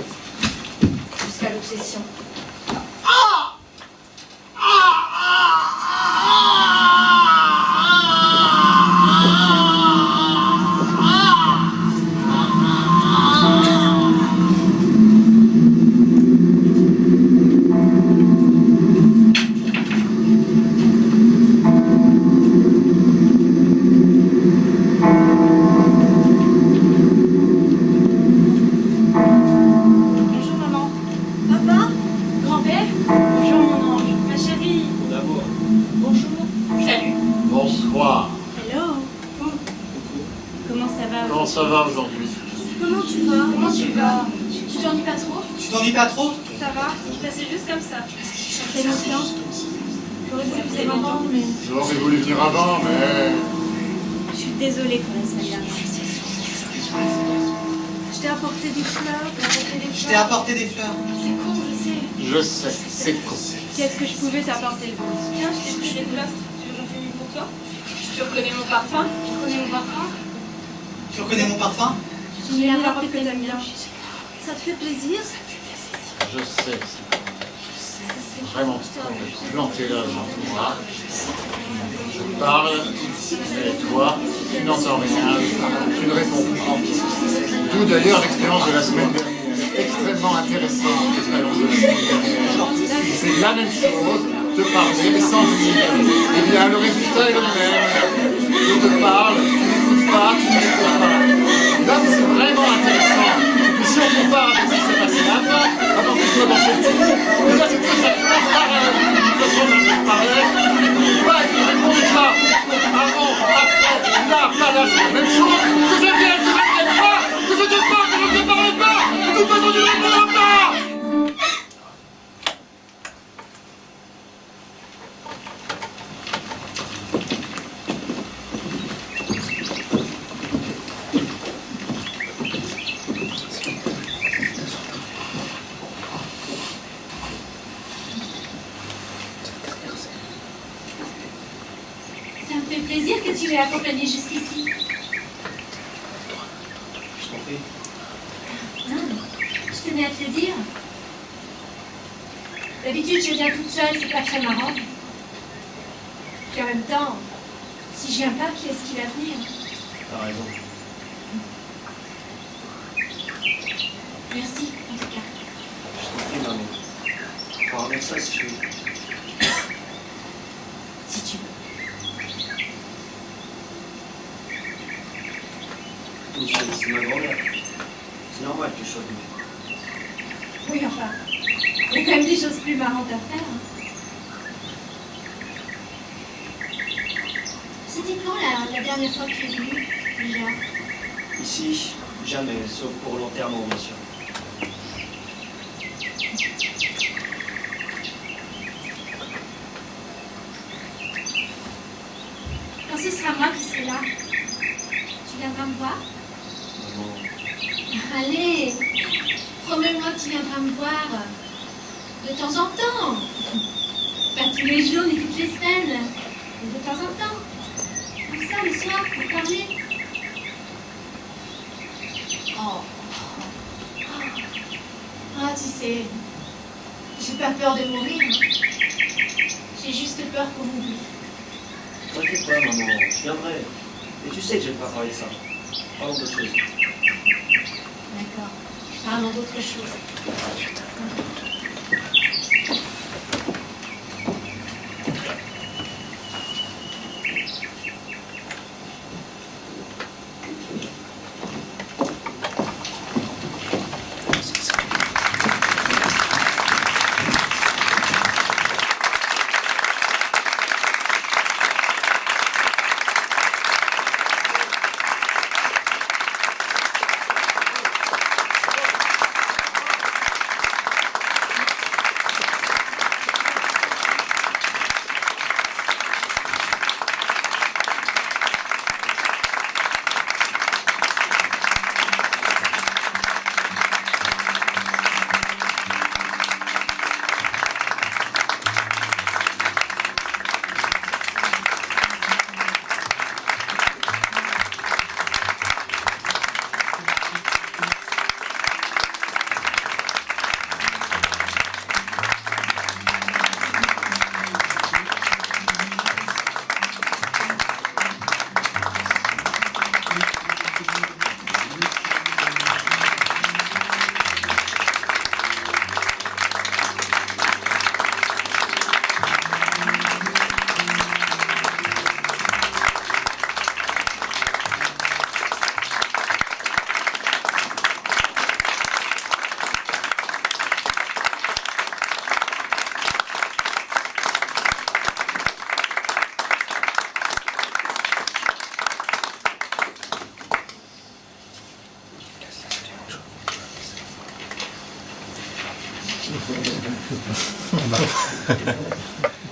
Jusqu'à l'obsession. Bonjour maman. Papa, Grand-père? Bonjour mon ange. Ma chérie. Mon amour. Bonjour. Salut. Bonsoir. Hello. Comment ça va? Comment ça va aujourd'hui? comment tu vas? Comment tu vas? Tu t'ennuies pas trop? Tu t'ennuies pas trop? Ça va? Je passais juste comme ça. Ça fait longtemps. J'aurais voulu vous maman, mais J'aurais voulu venir avant, mais... je suis désolée pour la semaine dernière. Je t'ai apporté des fleurs. Je t'ai apporté des fleurs. C'est con, je sais. Je sais, c'est con. Qu'est-ce que je pouvais t'apporter? Tiens, je t'ai pris des fleurs. Tu veux que j'en fais une pour toi? Tu reconnais mon parfum? Tu connais mon parfum? Tu reconnais mon parfum? J'ai la robe que t'aimes bien. Ça te fait plaisir? Je sais, c'est vraiment con de planter là devant moi. Je parle, mais toi, tu n'entends rien, tu ne réponds pas. D'où d'ailleurs l'expérience de la semaine dernière. Extrêmement intéressante, l'expérience de la semaine dernière. C'est la même chose, te parler mais sans venir. Eh bien, le résultat est le même. Je te parle, tu n'écoutes pas, tu n'écoutes pas. Donc c'est vraiment intéressant. Et si on compare avec ce qui s'est passé avant que tu sois dans cette tour, déjà c'est exactement pareil. De toute façon, j'en ai parlé. Pas que tu réponds pas. Avant, après, là, c'est la même chose. Que je vienne, que je ne vienne pas, que je te parle, que je ne te parle pas. De toute façon, tu ne répondras pas. Ça me fait plaisir que tu m'aies accompagné jusqu'ici. Je t'en prie. Non, je tenais à te le dire. D'habitude, je viens toute seule, c'est pas très marrant. Puis en même temps, si je viens pas, qui est-ce qui va venir? T'as raison. Merci, en tout cas. Je t'en prie, maman. Tu pourras remettre ça si tu veux. Si tu veux. C'est ma grand-mère. C'est normal que je sois venu. Oui, enfin, il y a quand même des choses plus marrantes à faire. C'était quand la dernière fois que tu es venu, déjà? Ici, jamais, sauf pour l'enterrement, bien sûr. Quand ce sera moi qui serai là, tu viendras me voir? Maman, Allez, promets-moi que tu viendras me voir de temps en temps. Pas tous les jours ni toutes les semaines, mais de temps en temps. Comme ça, le soir, pour parler. Oh. Ah, tu sais, j'ai pas peur de mourir. J'ai juste peur qu'on m'oublie. T'inquiète pas, maman, je viendrai. Et tu sais que j'aime pas parler de ça. Parlons d'autre chose. D'accord. Parlons d'autre chose.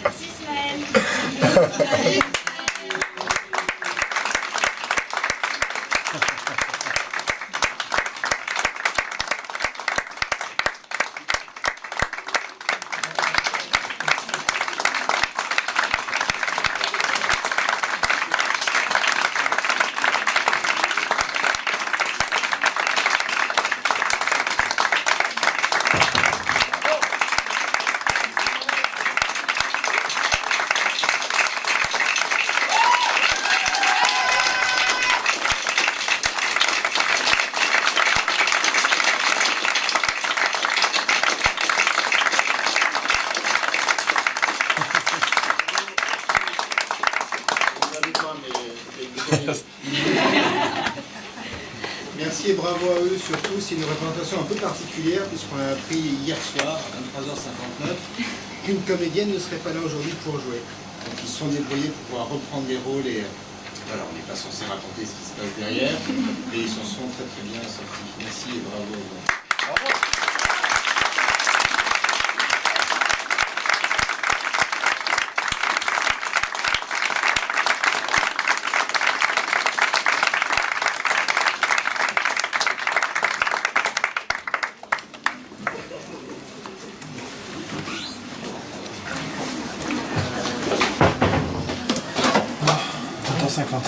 Merci Ismaël. Merci et bravo à eux surtout. C'est une représentation un peu particulière puisqu'on a appris hier soir à 23h59 qu'une comédienne ne serait pas là aujourd'hui pour jouer. Donc ils se sont débrouillés pour pouvoir reprendre les rôles et voilà, on n'est pas censé raconter ce qui se passe derrière, mais ils s'en sont très très bien sortis. Merci et bravo. Bravo. Attends 50.